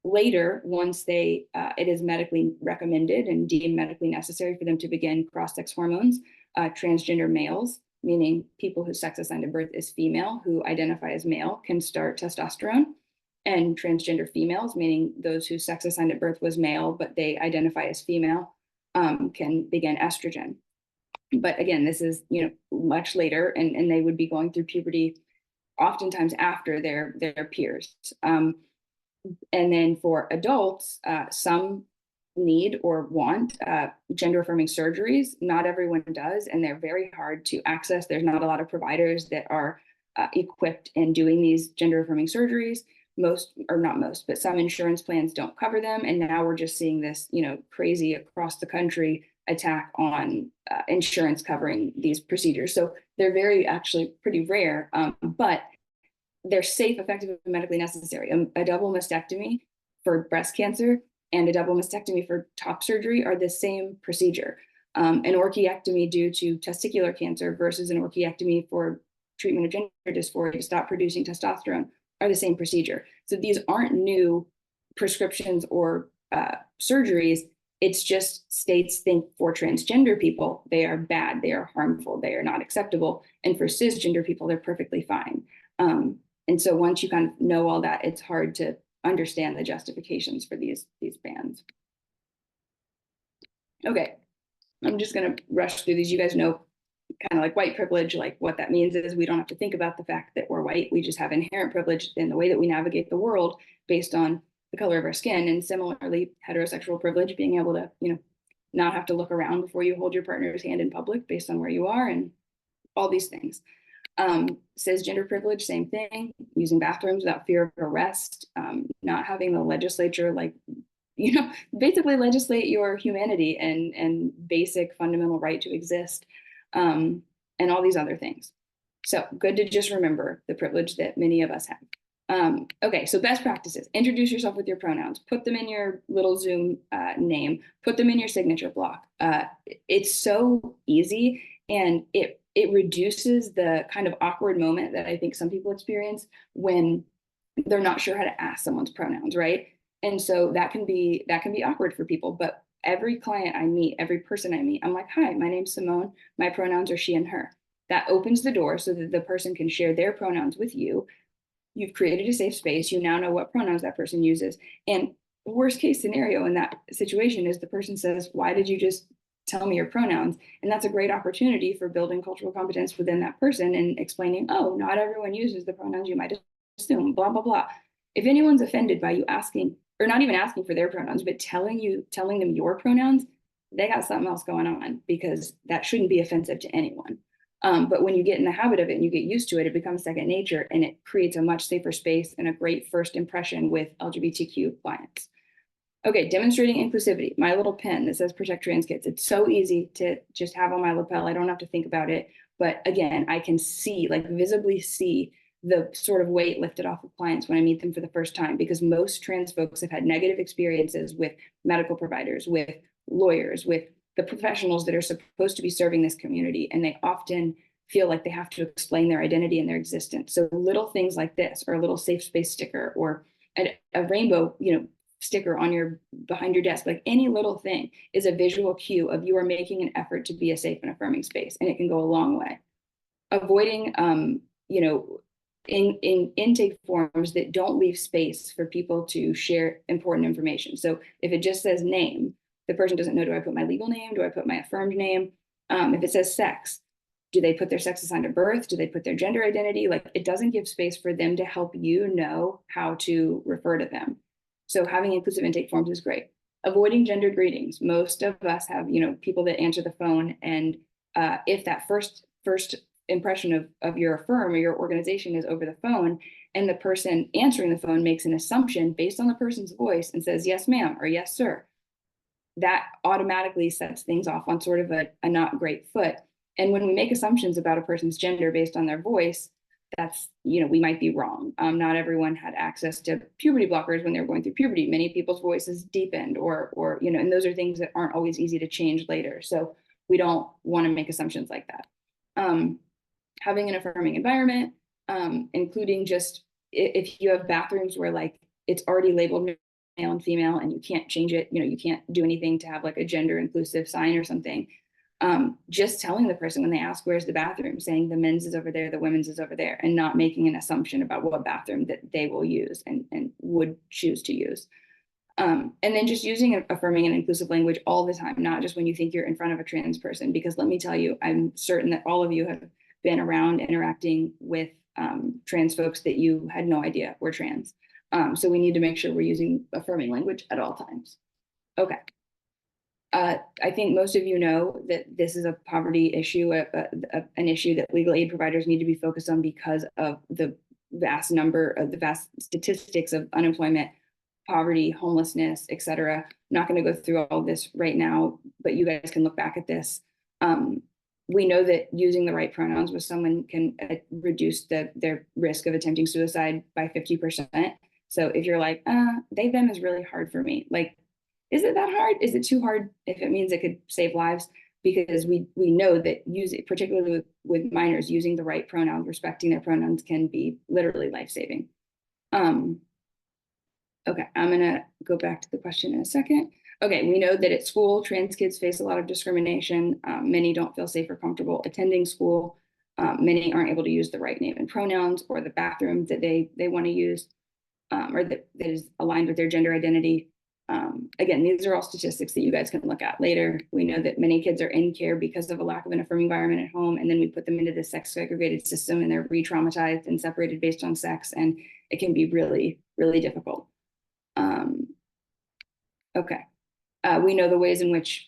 later, once it is medically recommended and deemed medically necessary for them to begin cross-sex hormones, transgender males, meaning people whose sex assigned at birth is female, who identify as male, can start testosterone. And transgender females, meaning those whose sex assigned at birth was male, but they identify as female, can begin estrogen. But again, this is, much later, and they would be going through puberty oftentimes after their peers. And then for adults, some need or want gender affirming surgeries. Not everyone does, and they're very hard to access. There's not a lot of providers that are equipped in doing these gender affirming surgeries. But some insurance plans don't cover them. And now we're just seeing this, crazy across the country attack on insurance covering these procedures. So they're actually pretty rare, but they're safe, effective, and medically necessary. A double mastectomy for breast cancer and a double mastectomy for top surgery are the same procedure. An orchiectomy due to testicular cancer versus an orchiectomy for treatment of gender dysphoria to stop producing testosterone are the same procedure. So these aren't new prescriptions or surgeries. It's just states think for transgender people, they are bad, they are harmful, they are not acceptable. And for cisgender people, they're perfectly fine. And so once you kind of know all that, it's hard to understand the justifications for these bans. Okay, I'm just gonna rush through these. You guys know kind of like white privilege, like what that means is we don't have to think about the fact that we're white. We just have inherent privilege in the way that we navigate the world based on the color of our skin. And similarly, heterosexual privilege, being able to, not have to look around before you hold your partner's hand in public based on where you are and all these things. Cisgender privilege, same thing, using bathrooms without fear of arrest, not having the legislature basically legislate your humanity and basic fundamental right to exist, and all these other things. So good to just remember the privilege that many of us have. Okay, so best practices. Introduce yourself with your pronouns. Put them in your little Zoom name. Put them in your signature block. It's so easy, and it reduces the kind of awkward moment that I think some people experience when they're not sure how to ask someone's pronouns, right? And so that can be awkward for people. But every client I meet, every person I meet, I'm like, hi, my name's Simone. My pronouns are she and her. That opens the door so that the person can share their pronouns with you. You've created a safe space. You now know what pronouns that person uses. And worst case scenario in that situation is the person says, why did you just tell me your pronouns? And that's a great opportunity for building cultural competence within that person and explaining, oh, not everyone uses the pronouns you might assume, blah, blah, blah. If anyone's offended by you asking, or not even asking for their pronouns, but telling them your pronouns, they got something else going on, because that shouldn't be offensive to anyone. But when you get in the habit of it and you get used to it, it becomes second nature, and it creates a much safer space and a great first impression with LGBTQ clients. Okay, demonstrating inclusivity. My little pen that says protect trans kids. It's so easy to just have on my lapel. I don't have to think about it. But again, I can see, like visibly see, the sort of weight lifted off of clients when I meet them for the first time, because most trans folks have had negative experiences with medical providers, with lawyers, with the professionals that are supposed to be serving this community, and they often feel like they have to explain their identity and their existence. So little things like this, or a little safe space sticker, or a rainbow, sticker on behind your desk, like any little thing is a visual cue of you are making an effort to be a safe and affirming space, and it can go a long way. Avoiding, in intake forms that don't leave space for people to share important information. So if it just says name, the person doesn't know, do I put my legal name? Do I put my affirmed name? If it says sex, do they put their sex assigned at birth? Do they put their gender identity? Like, it doesn't give space for them to help you know how to refer to them. So having inclusive intake forms is great. Avoiding gendered greetings. Most of us have, people that answer the phone, and if that first impression of your firm or your organization is over the phone, and the person answering the phone makes an assumption based on the person's voice and says, yes, ma'am, or yes, sir, that automatically sets things off on sort of a not great foot. And when we make assumptions about a person's gender based on their voice, that's, we might be wrong. Not everyone had access to puberty blockers when they were going through puberty. Many people's voices deepened, or and those are things that aren't always easy to change later. So we don't want to make assumptions like that. Having an affirming environment, including just if you have bathrooms where like it's already labeled male and female and you can't change it, you can't do anything to have like a gender inclusive sign or something. Just telling the person when they ask, where's the bathroom, saying the men's is over there, the women's is over there, and not making an assumption about what bathroom that they will use and would choose to use. And then just using affirming and inclusive language all the time, not just when you think you're in front of a trans person, because let me tell you, I'm certain that all of you have been around interacting with trans folks that you had no idea were trans. So we need to make sure we're using affirming language at all times. Okay. I think most of you know that this is a poverty issue, an issue that legal aid providers need to be focused on because of the vast statistics of unemployment, poverty, homelessness, et cetera. I'm not going to go through all this right now, but you guys can look back at this. We know that using the right pronouns with someone can reduce their risk of attempting suicide by 50%. So if you're like, they, them is really hard for me. Like, is it that hard? Is it too hard if it means it could save lives? Because we know that particularly with minors, using the right pronouns, respecting their pronouns can be literally life-saving. Okay, I'm gonna go back to the question in a second. Okay, we know that at school, trans kids face a lot of discrimination. Many don't feel safe or comfortable attending school. Many aren't able to use the right name and pronouns or the bathroom that they want to use, or that is aligned with their gender identity. Again, these are all statistics that you guys can look at later. We know that many kids are in care because of a lack of an affirming environment at home, and then we put them into this sex segregated system, and they're re-traumatized and separated based on sex, and it can be really, really difficult. Okay. We know the ways in which,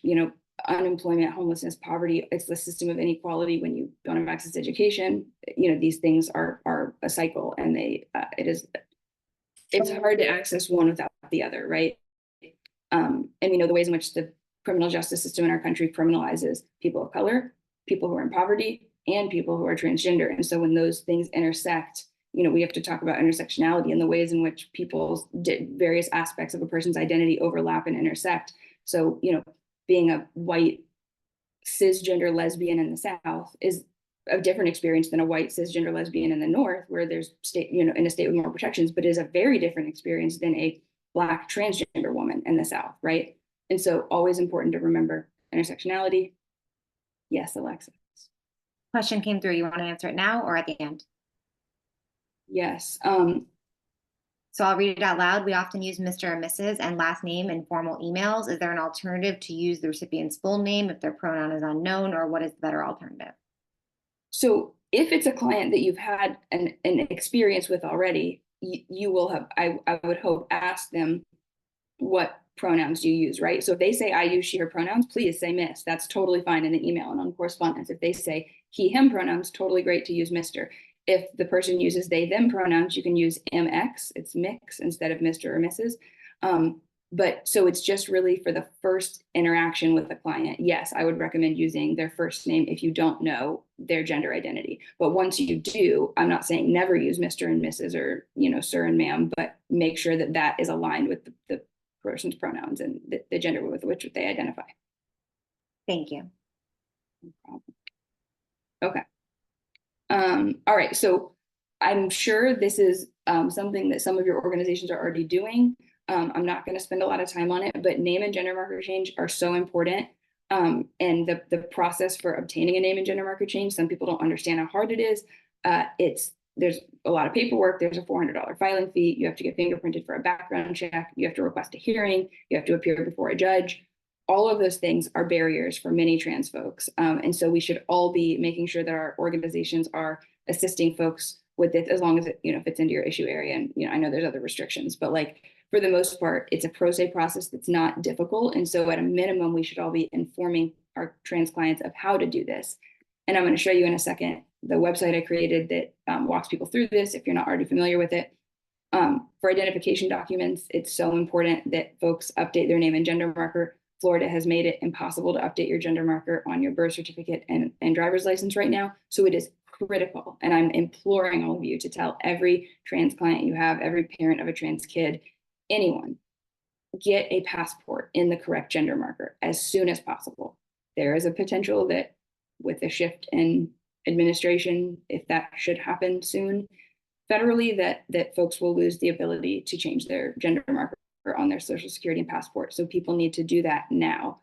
unemployment, homelessness, poverty. It's the system of inequality. When you don't have access to education, these things are a cycle, and it's hard to access one without the other, right? And we know the ways in which the criminal justice system in our country criminalizes people of color, people who are in poverty, and people who are transgender. And so when those things intersect, we have to talk about intersectionality and the ways in which people's various aspects of a person's identity overlap and intersect. So, being a white cisgender lesbian in the South is a different experience than a white cisgender lesbian in the North, where there's in a state with more protections, but is a very different experience than a Black transgender woman in the South, right? And so always important to remember intersectionality. Yes, Alexis. Question came through. You want to answer it now or at the end? Yes. So I'll read it out loud. We often use Mr. or Mrs. and last name in formal emails. Is there an alternative to use the recipient's full name if their pronoun is unknown, or what is the better alternative? So if it's a client that you've had an experience with already, you will have, I would hope, ask them, what pronouns do you use, right? So if they say, I use she, her pronouns, please say miss. That's totally fine in the email and on correspondence. If they say he, him pronouns, totally great to use Mr. If the person uses they, them pronouns, you can use MX, it's mix instead of Mr. or Mrs. But so it's just really for the first interaction with the client. Yes, I would recommend using their first name if you don't know their gender identity. But once you do, I'm not saying never use Mr. and Mrs. or, sir and ma'am, but make sure that that is aligned with the person's pronouns and the gender with which they identify. Thank you. No problem. Okay. All right, so I'm sure this is something that some of your organizations are already doing. I'm not going to spend a lot of time on it, but name and gender marker change are so important. And the process for obtaining a name and gender marker change, some people don't understand how hard it is. There's a lot of paperwork. There's a $400 filing fee. You have to get fingerprinted for a background check. You have to request a hearing. You have to appear before a judge. All of those things are barriers for many trans folks. And so we should all be making sure that our organizations are assisting folks with it, as long as it, fits into your issue area. And, I know there's other restrictions, but for the most part, it's a pro se process that's not difficult. And so at a minimum, we should all be informing our trans clients of how to do this. And I'm going to show you in a second the website I created that walks people through this if you're not already familiar with it. For identification documents, it's so important that folks update their name and gender marker. Florida has made it impossible to update your gender marker on your birth certificate and driver's license right now. So it is critical. And I'm imploring all of you to tell every trans client you have, every parent of a trans kid, anyone, get a passport in the correct gender marker as soon as possible. There is a potential that with a shift in administration, if that should happen soon, federally, that folks will lose the ability to change their gender marker on their social security and passport. So people need to do that now.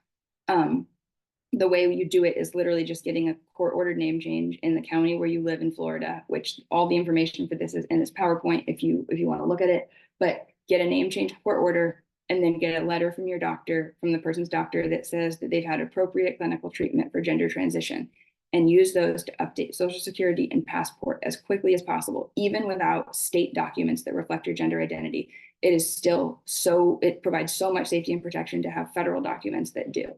The way you do it is literally just getting a court-ordered name change in the county where you live in Florida, which all the information for this is in this PowerPoint if you want to look at it. But get a name change court order, and then get a letter from your doctor, from the person's doctor, that says that they've had appropriate clinical treatment for gender transition, and use those to update social security and passport as quickly as possible, even without state documents that reflect your gender identity. It is still it provides so much safety and protection to have federal documents that do.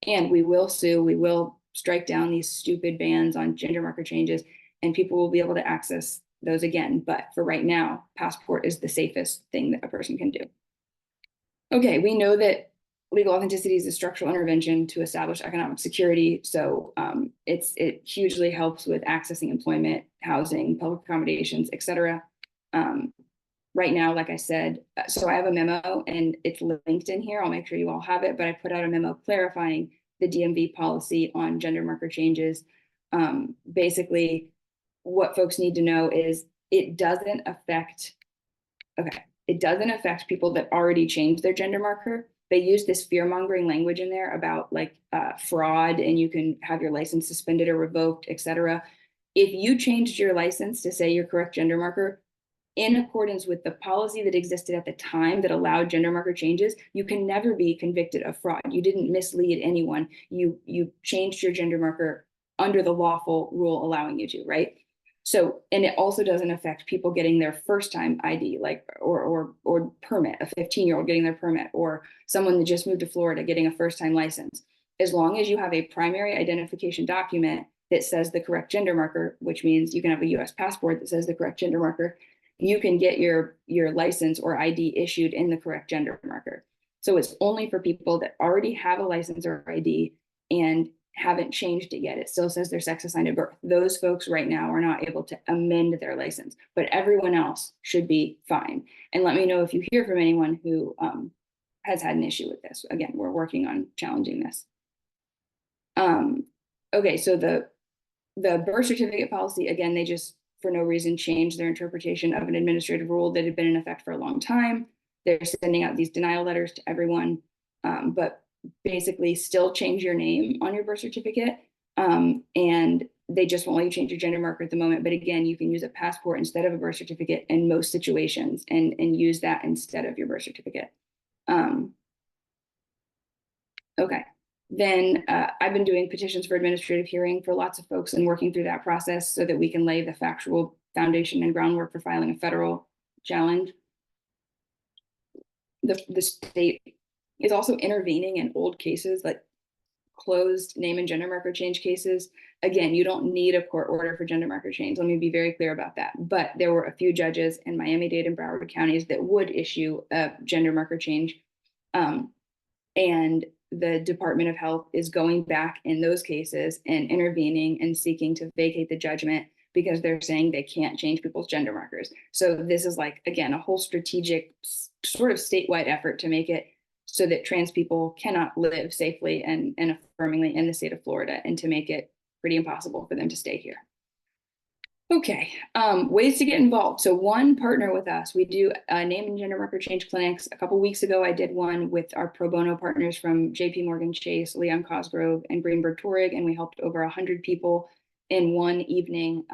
And we will sue, we will strike down these stupid bans on gender marker changes, and people will be able to access those again. But for right now, passport is the safest thing that a person can do. Okay, we know that legal authenticity is a structural intervention to establish economic security. So it hugely helps with accessing employment, housing, public accommodations, et cetera. Right now, like I said, so I have a memo and it's linked in here. I'll make sure you all have it, but I put out a memo clarifying the DMV policy on gender marker changes. Basically, what folks need to know is it doesn't affect people that already changed their gender marker. They use this fear-mongering language in there about fraud, and you can have your license suspended or revoked, et cetera. If you changed your license to say your correct gender marker, in accordance with the policy that existed at the time that allowed gender marker changes, you can never be convicted of fraud. You didn't mislead anyone. You changed your gender marker under the lawful rule allowing you to, right? So, and it also doesn't affect people getting their first time ID, or permit, a 15-year-old getting their permit, or someone that just moved to Florida getting a first time license. as long as you have a primary identification document that says the correct gender marker, which means you can have a US passport that says the correct gender marker, you can get your license or ID issued in the correct gender marker. So it's only for people that already have a license or ID and haven't changed it yet. It still says their sex assigned at birth. Those folks right now are not able to amend their license, but everyone else should be fine. And let me know if you hear from anyone who has had an issue with this. Again, we're working on challenging this. Okay, so the birth certificate policy, again, they just for no reason changed their interpretation of an administrative rule that had been in effect for a long time. They're sending out these denial letters to everyone, but basically still change your name on your birth certificate. And they just won't let you change your gender marker at the moment. But again, you can use a passport instead of a birth certificate in most situations and use that instead of your birth certificate. Okay. Then I've been doing petitions for administrative hearing for lots of folks and working through that process so that we can lay the factual foundation and groundwork for filing a federal challenge. The state is also intervening in old cases, like closed name and gender marker change cases. Again, you don't need a court order for gender marker change. Let me be very clear about that. But there were a few judges in Miami-Dade and Broward counties that would issue a gender marker change. And the Department of Health is going back in those cases and intervening and seeking to vacate the judgment because they're saying they can't change people's gender markers. So this is like, again, a whole strategic sort of statewide effort to make it so that trans people cannot live safely and affirmingly in the state of Florida, and to make it pretty impossible for them to stay here. Okay, ways to get involved. So one, partner with us. We do name and gender marker change clinics. A couple weeks ago, I did one with our pro bono partners from JP Morgan Chase, Leon Cosgrove, and Greenberg Torig, and we helped over 100 people in one evening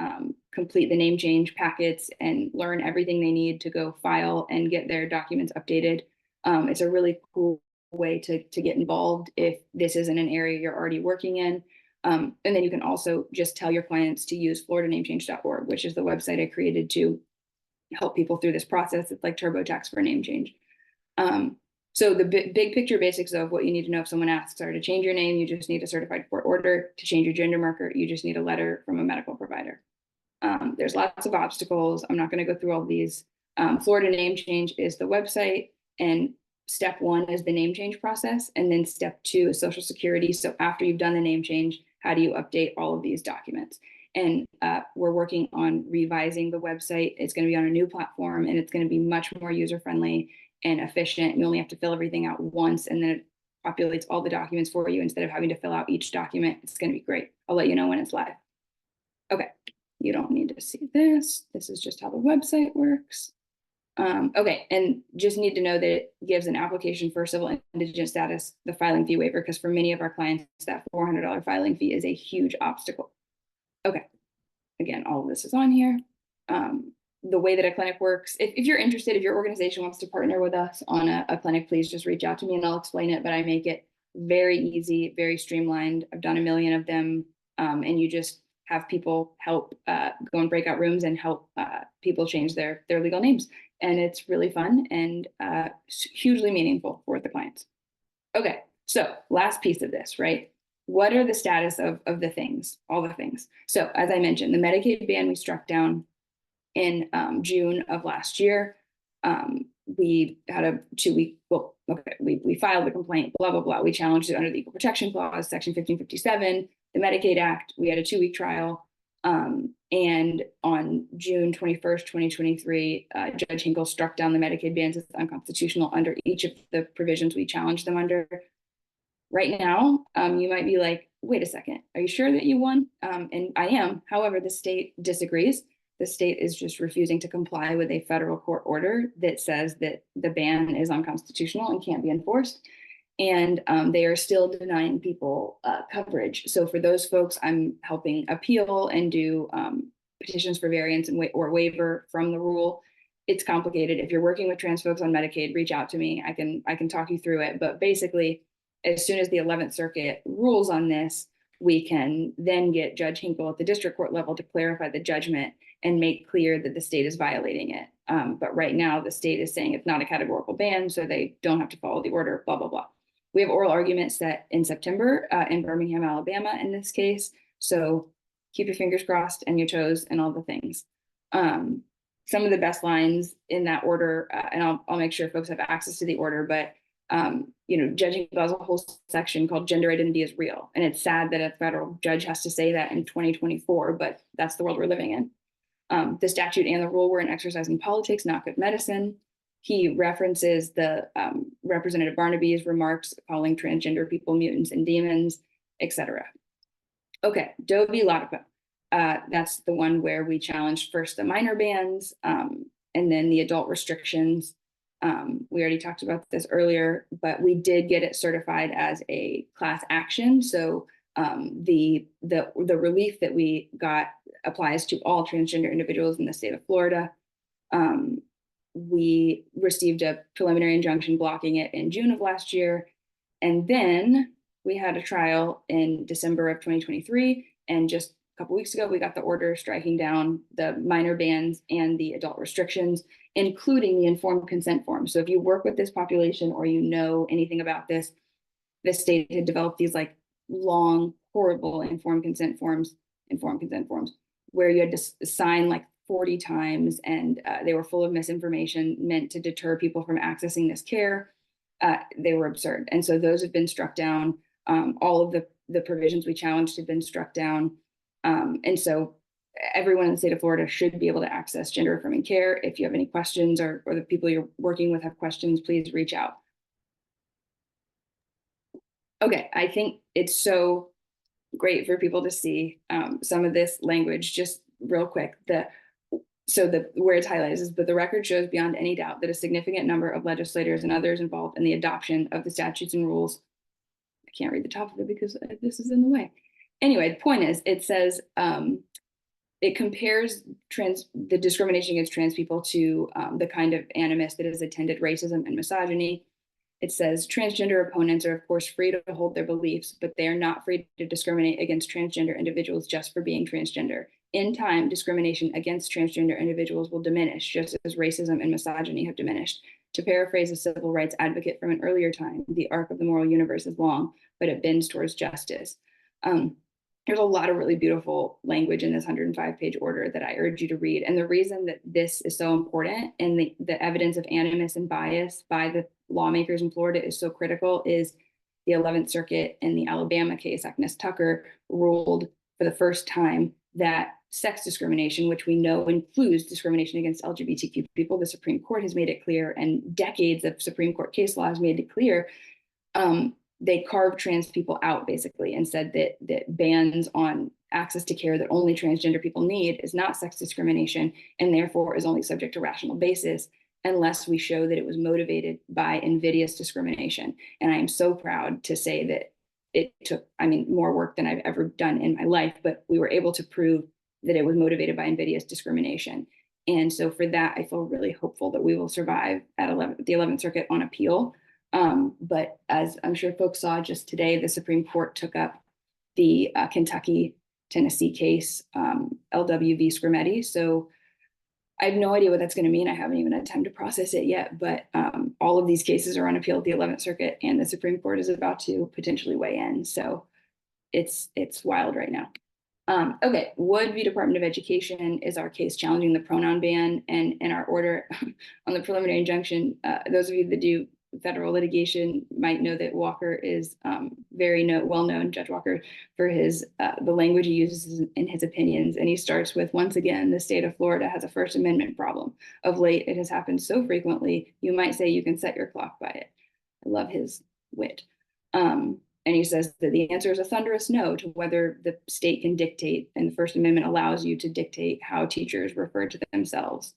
complete the name change packets and learn everything they need to go file and get their documents updated. It's a really cool way to get involved if this isn't an area you're already working in. And then you can also just tell your clients to use floridanameChange.org, which is the website I created to help people through this process. It's like TurboTax for name change. So the big picture basics of what you need to know if someone asks are: to change your name, you just need a certified court order. To change your gender marker, you just need a letter from a medical provider. There's lots of obstacles. I'm not going to go through all of these. Florida Name Change is the website, and step one is the name change process. And then step two is Social Security. So after you've done the name change, how do you update all of these documents? And we're working on revising the website. It's going to be on a new platform, and it's going to be much more user-friendly and efficient. You only have to fill everything out once, and then it populates all the documents for you instead of having to fill out each document. It's going to be great. I'll let you know when it's live. Okay, you don't need to see this. This is just how the website works. Okay, and just need to know that it gives an application for civil indigent status the filing fee waiver, because for many of our clients, that $400 filing fee is a huge obstacle. Okay, again, all of this is on here. The way that a clinic works, if you're interested, if your organization wants to partner with us on a clinic, please just reach out to me and I'll explain it. But I make it very easy, very streamlined. I've done a million of them, and you just have people help go in breakout rooms and help people change their legal names. And it's really fun and hugely meaningful for the clients. Okay, so last piece of this, right? What are the status of the things, all the things? So as I mentioned, the Medicaid ban we struck down in June of last year. We had a 2-week, well, okay, we filed the complaint, blah, blah, blah. We challenged it under the Equal Protection Clause, Section 1557, the Medicaid Act. We had a 2-week trial. And on June 21st, 2023, Judge Hinkle struck down the Medicaid bans as unconstitutional under each of the provisions we challenged them under. Right now, you might be like, wait a second, are you sure that you won? And I am. However, the state disagrees. The state is just refusing to comply with a federal court order that says that the ban is unconstitutional and can't be enforced. And they are still denying people coverage. So for those folks, I'm helping appeal and do petitions for variance and or waiver from the rule. It's complicated. If you're working with trans folks on Medicaid, reach out to me. I can talk you through it. But basically, as soon as the 11th Circuit rules on this, we can then get Judge Hinkle at the district court level to clarify the judgment and make clear that the state is violating it. But right now, the state is saying it's not a categorical ban, so they don't have to follow the order, blah, blah, blah. We have oral arguments set in September in Birmingham, Alabama, in this case. So keep your fingers crossed and your toes and all the things. Some of the best lines in that order, and I'll make sure folks have access to the order, but Judge Engle has a whole section called Gender Identity is Real. And it's sad that a federal judge has to say that in 2024, but that's the world we're living in. The statute and the rule were an exercise in politics, not good medicine. He references the Representative Barnaby's remarks calling transgender people mutants and demons, etc. Okay, Doe v. Latipo. That's the one where we challenged first the minor bans and then the adult restrictions. We already talked about this earlier, but we did get it certified as a class action. So the relief that we got applies to all transgender individuals in the state of Florida. We received a preliminary injunction blocking it in June of last year. And then we had a trial in December of 2023. And just a couple weeks ago, we got the order striking down the minor bans and the adult restrictions, including the informed consent form. So if you work with this population or you know anything about this, the state had developed these like long, horrible informed consent forms, where you had to sign like 40 times, and they were full of misinformation meant to deter people from accessing this care. They were absurd. And so those have been struck down. All of the provisions we challenged have been struck down. And so everyone in the state of Florida should be able to access gender affirming care. If you have any questions or the people you're working with have questions, please reach out. Okay, I think it's so great for people to see some of this language just real quick. Where it's highlighted is, but the record shows beyond any doubt that a significant number of legislators and others involved in the adoption of the statutes and rules. I can't read the top of it because this is in the way. Anyway, the point is, it says it compares the discrimination against trans people to the kind of animus that has attended racism and misogyny. It says transgender opponents are, of course, free to hold their beliefs, but they are not free to discriminate against transgender individuals just for being transgender. In time, discrimination against transgender individuals will diminish, just as racism and misogyny have diminished. To paraphrase a civil rights advocate from an earlier time, the arc of the moral universe is long, but it bends towards justice. There's a lot of really beautiful language in this 105-page order that I urge you to read. And the reason that this is so important and the evidence of animus and bias by the lawmakers in Florida is so critical is the 11th Circuit in the Alabama case, Agnes Tucker, ruled for the first time that sex discrimination, which we know includes discrimination against LGBTQ people, the Supreme Court has made it clear, and decades of Supreme Court case law has made it clear. They carved trans people out, basically, and said that bans on access to care that only transgender people need is not sex discrimination, and therefore is only subject to rational basis unless we show that it was motivated by invidious discrimination. And I am so proud to say that it took, more work than I've ever done in my life, but we were able to prove that it was motivated by invidious discrimination. And so for that, I feel really hopeful that we will survive at the 11th Circuit on appeal. But as I'm sure folks saw just today, the Supreme Court took up the Kentucky-Tennessee case, LW v. Scrimetti. So I have no idea what that's going to mean. I haven't even had time to process it yet, but all of these cases are on appeal at the 11th Circuit, and the Supreme Court is about to potentially weigh in. So it's wild right now. Okay, Wood v. Department of Education is our case challenging the pronoun ban, and in our order on the preliminary injunction, those of you that do federal litigation might know that Walker is very well known, Judge Walker, for the language he uses in his opinions. And he starts with, once again, the state of Florida has a First Amendment problem. Of late, it has happened so frequently, you might say you can set your clock by it. I love his wit. And he says that the answer is a thunderous no to whether the state can dictate, and the First Amendment allows you to dictate how teachers refer to themselves.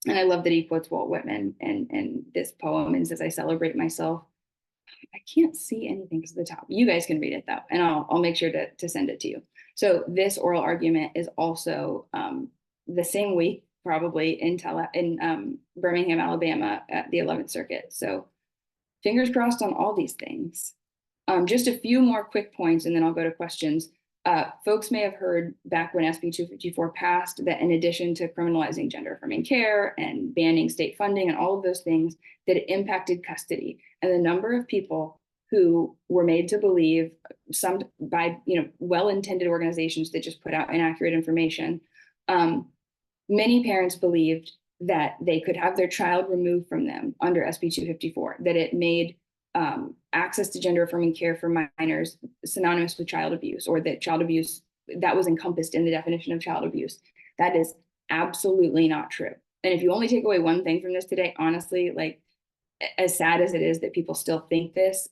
And I love that he quotes Walt Whitman and this poem and says, I celebrate myself. I can't see anything because of the top. You guys can read it though, and I'll make sure to send it to you. So this oral argument is also the same week, probably in Birmingham, Alabama at the 11th Circuit. So fingers crossed on all these things. Just a few more quick points and then I'll go to questions. Folks may have heard back when SB 254 passed that in addition to criminalizing gender affirming care and banning state funding and all of those things, that it impacted custody. And the number of people who were made to believe, some by well-intended organizations that just put out inaccurate information, many parents believed that they could have their child removed from them under SB 254, that it made access to gender affirming care for minors synonymous with child abuse, or that child abuse, that was encompassed in the definition of child abuse. That is absolutely not true. And if you only take away one thing from this today, honestly, like, as sad as it is that people still think this,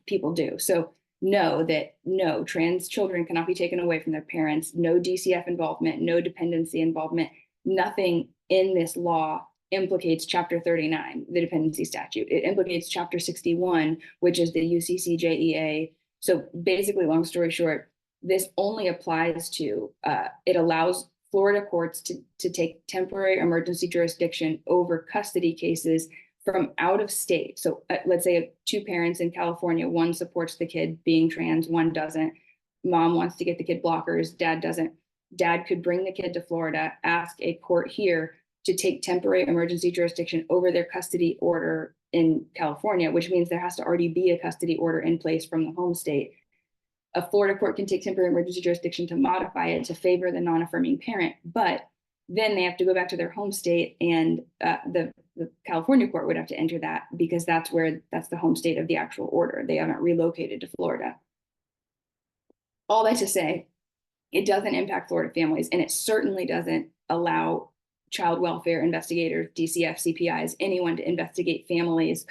people do. So know that no, trans children cannot be taken away from their parents, no DCF involvement, no dependency involvement, nothing in this law implicates Chapter 39, the dependency statute. It implicates Chapter 61, which is the UCCJEA. So basically, long story short, this only applies to, it allows Florida courts to take temporary emergency jurisdiction over custody cases from out of state. So let's say two parents in California, one supports the kid being trans, one doesn't. Mom wants to get the kid blockers, dad doesn't. Dad could bring the kid to Florida, ask a court here to take temporary emergency jurisdiction over their custody order in California, which means there has to already be a custody order in place from the home state. A Florida court can take temporary emergency jurisdiction to modify it to favor the non-affirming parent, but then they have to go back to their home state, and the California court would have to enter that, because that's the home state of the actual order. They haven't relocated to Florida. All that to say, it doesn't impact Florida families, and it certainly doesn't allow child welfare investigators, DCF, CPIs, anyone to investigate families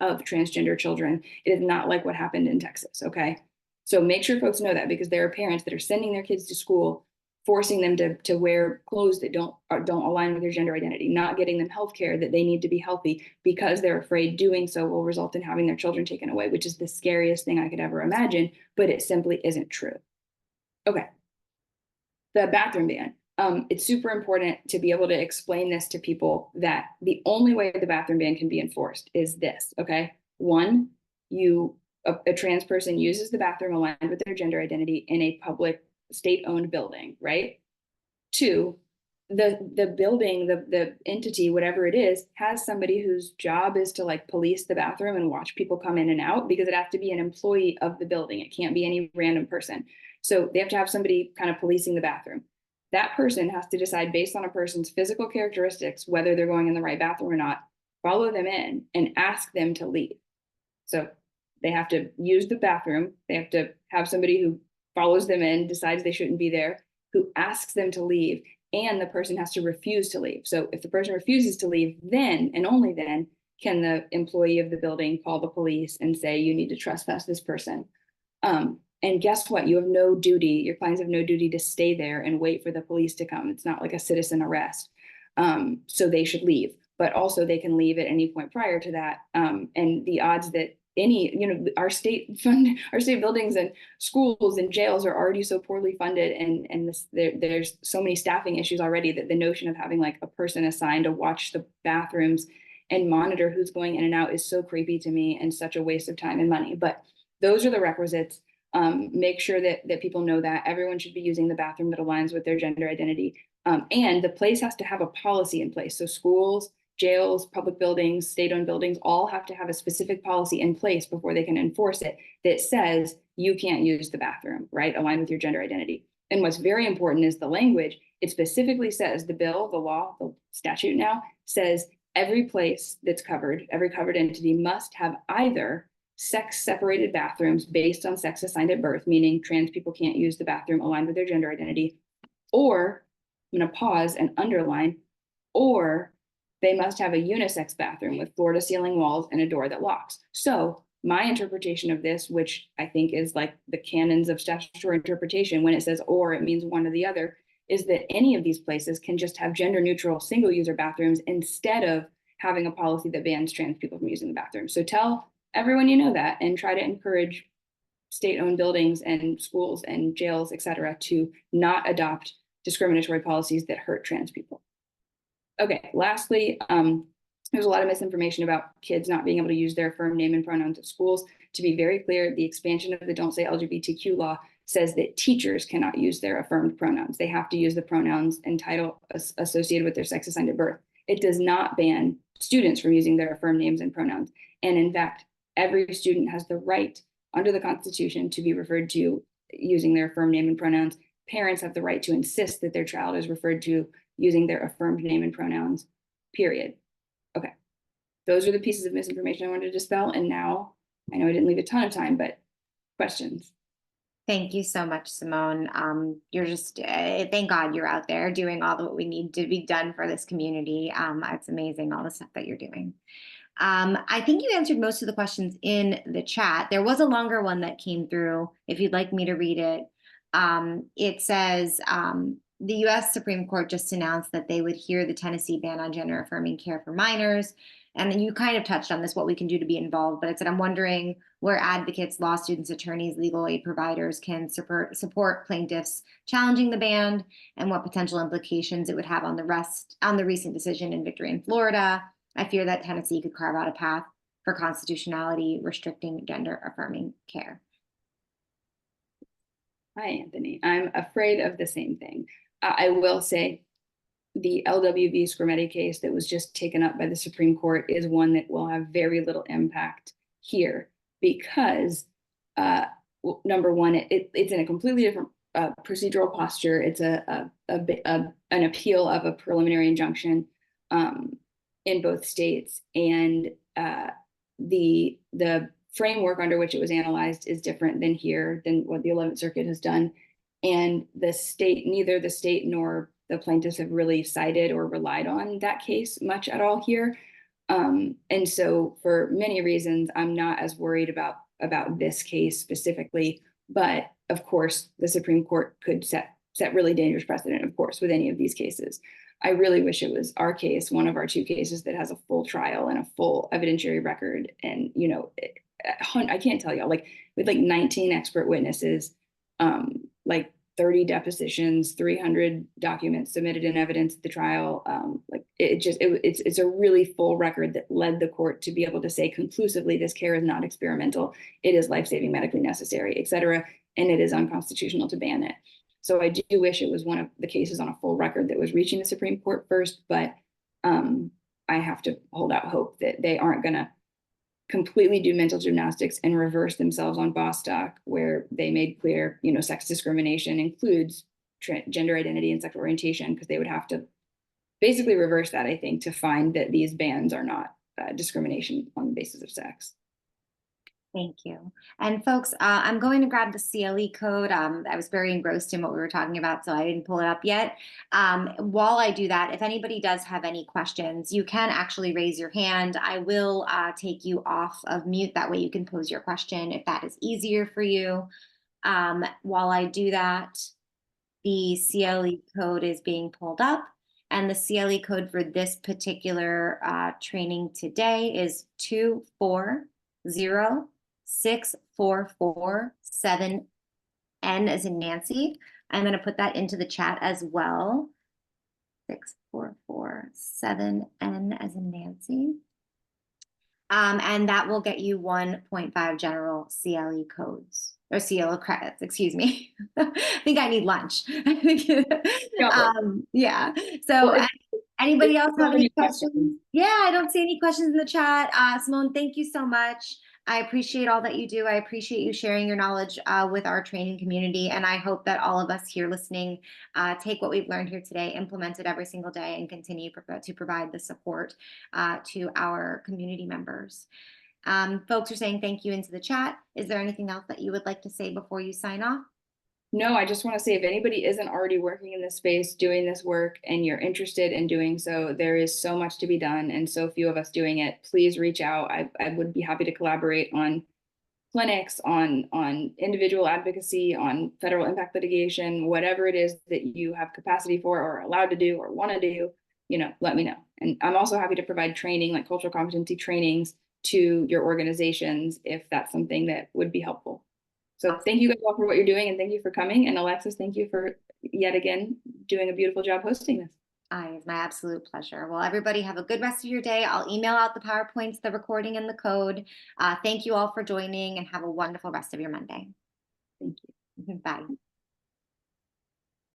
of transgender children. It is not like what happened in Texas, okay? So make sure folks know that, because there are parents that are sending their kids to school, forcing them to wear clothes that don't align with their gender identity, not getting them health care that they need to be healthy, because they're afraid doing so will result in having their children taken away, which is the scariest thing I could ever imagine, but it simply isn't true. Okay, the bathroom ban. It's super important to be able to explain this to people, that the only way the bathroom ban can be enforced is this, okay? One, a trans person uses the bathroom aligned with their gender identity in a public state-owned building, right? Two, the building, the entity, whatever it is, has somebody whose job is to like police the bathroom and watch people come in and out, because it has to be an employee of the building. It can't be any random person. So they have to have somebody kind of policing the bathroom. That person has to decide, based on a person's physical characteristics, whether they're going in the right bathroom or not, follow them in and ask them to leave. So they have to use the bathroom. They have to have somebody who follows them in, decides they shouldn't be there, who asks them to leave, and the person has to refuse to leave. So if the person refuses to leave, then and only then can the employee of the building call the police and say, you need to trespass this person. And guess what? You have no duty, your clients have no duty to stay there and wait for the police to come. It's not like a citizen arrest. So they should leave, but also they can leave at any point prior to that. And the odds that our state buildings and schools and jails are already so poorly funded, and there's so many staffing issues already, that the notion of having like a person assigned to watch the bathrooms and monitor who's going in and out is so creepy to me, and such a waste of time and money. But those are the requisites. Make sure that people know that everyone should be using the bathroom that aligns with their gender identity. And the place has to have a policy in place. So schools, jails, public buildings, state-owned buildings all have to have a specific policy in place before they can enforce it, that says you can't use the bathroom, right, aligned with your gender identity. And what's very important is the language. It specifically says, the bill, the law, the statute now says every place that's covered, every covered entity must have either sex-separated bathrooms based on sex assigned at birth, meaning trans people can't use the bathroom aligned with their gender identity, or, I'm going to pause and underline, or they must have a unisex bathroom with floor to ceiling walls and a door that locks. So my interpretation of this, which I think is like the canons of statutory interpretation, when it says or, it means one or the other, is that any of these places can just have gender neutral single user bathrooms instead of having a policy that bans trans people from using the bathroom. So tell everyone you know that, and try to encourage state-owned buildings and schools and jails, et cetera, to not adopt discriminatory policies that hurt trans people. Okay, lastly, there's a lot of misinformation about kids not being able to use their affirmed name and pronouns at schools. To be very clear, the expansion of the Don't Say LGBTQ law says that teachers cannot use their affirmed pronouns. They have to use the pronouns and title associated with their sex assigned at birth. It does not ban students from using their affirmed names and pronouns. And in fact, every student has the right under the Constitution to be referred to using their affirmed name and pronouns. Parents have the right to insist that their child is referred to using their affirmed name and pronouns, period. Okay. Those are the pieces of misinformation I wanted to dispel. And now, I know I didn't leave a ton of time, but questions? Thank you so much, Simone. You're just, thank God you're out there doing all what we need to be done for this community. It's amazing, all the stuff that you're doing. I think you answered most of the questions in the chat. There was a longer one that came through, if you'd like me to read it. It says, the U.S. Supreme Court just announced that they would hear the Tennessee ban on gender-affirming care for minors. And then you kind of touched on this, what we can do to be involved. But it said, I'm wondering where advocates, law students, attorneys, legal aid providers can support plaintiffs challenging the ban, and what potential implications it would have on the recent decision in Victory in Florida. I fear that Tennessee could carve out a path for constitutionality restricting gender-affirming care. Hi, Anthony. I'm afraid of the same thing. I will say the LWV Scrimetti case that was just taken up by the Supreme Court is one that will have very little impact here because, number one, it's in a completely different procedural posture. It's an appeal of a preliminary injunction in both states, and the framework under which it was analyzed is different than here, than what the 11th Circuit has done. And neither the state nor the plaintiffs have really cited or relied on that case much at all here. And so for many reasons, I'm not as worried about this case specifically, but of course, the Supreme Court could set really dangerous precedent, of course, with any of these cases. I really wish it was our case, one of our two cases that has a full trial and a full evidentiary record. And, I can't tell y'all, with 19 expert witnesses, 30 depositions, 300 documents submitted in evidence at the trial. It's a really full record that led the court to be able to say conclusively, this care is not experimental. It is life-saving, medically necessary, et cetera. And it is unconstitutional to ban it. So I do wish it was one of the cases on a full record that was reaching the Supreme Court first, but I have to hold out hope that they aren't going to completely do mental gymnastics and reverse themselves on Bostock, where they made clear, sex discrimination includes gender identity and sexual orientation, because they would have to basically reverse that, I think, to find that these bans are not discrimination on the basis of sex. Thank you. And folks, I'm going to grab the CLE code. I was very engrossed in what we were talking about, so I didn't pull it up yet. While I do that, if anybody does have any questions, you can actually raise your hand. I will take you off of mute. That way you can pose your question if that is easier for you. While I do that, the CLE code is being pulled up. And the CLE code for this particular training today is 2406447N as in Nancy. I'm going to put that into the chat as well. 6447N as in Nancy. And that will get you 1.5 general CLE codes, or CLE credits, excuse me. I think I need lunch. Yeah. So well, anybody else have any questions? Yeah, I don't see any questions in the chat. Simone, thank you so much. I appreciate all that you do. I appreciate you sharing your knowledge with our training community. And I hope that all of us here listening take what we've learned here today, implement it every single day, and continue to provide the support to our community members. Folks are saying thank you into the chat. Is there anything else that you would like to say before you sign off? No, I just want to say, if anybody isn't already working in this space, doing this work, and you're interested in doing so, there is so much to be done and so few of us doing it. Please reach out. I would be happy to collaborate on clinics, on individual advocacy, on federal impact litigation, whatever it is that you have capacity for or allowed to do or want to do, let me know. And I'm also happy to provide training, like cultural competency trainings, to your organizations if that's something that would be helpful. So thank you guys all for what you're doing, and thank you for coming. And Alexis, thank you for yet again doing a beautiful job hosting this. It's my absolute pleasure. Well, everybody have a good rest of your day. I'll email out the PowerPoints, the recording, and the code. Thank you all for joining, and have a wonderful rest of your Monday. Thank you. Bye.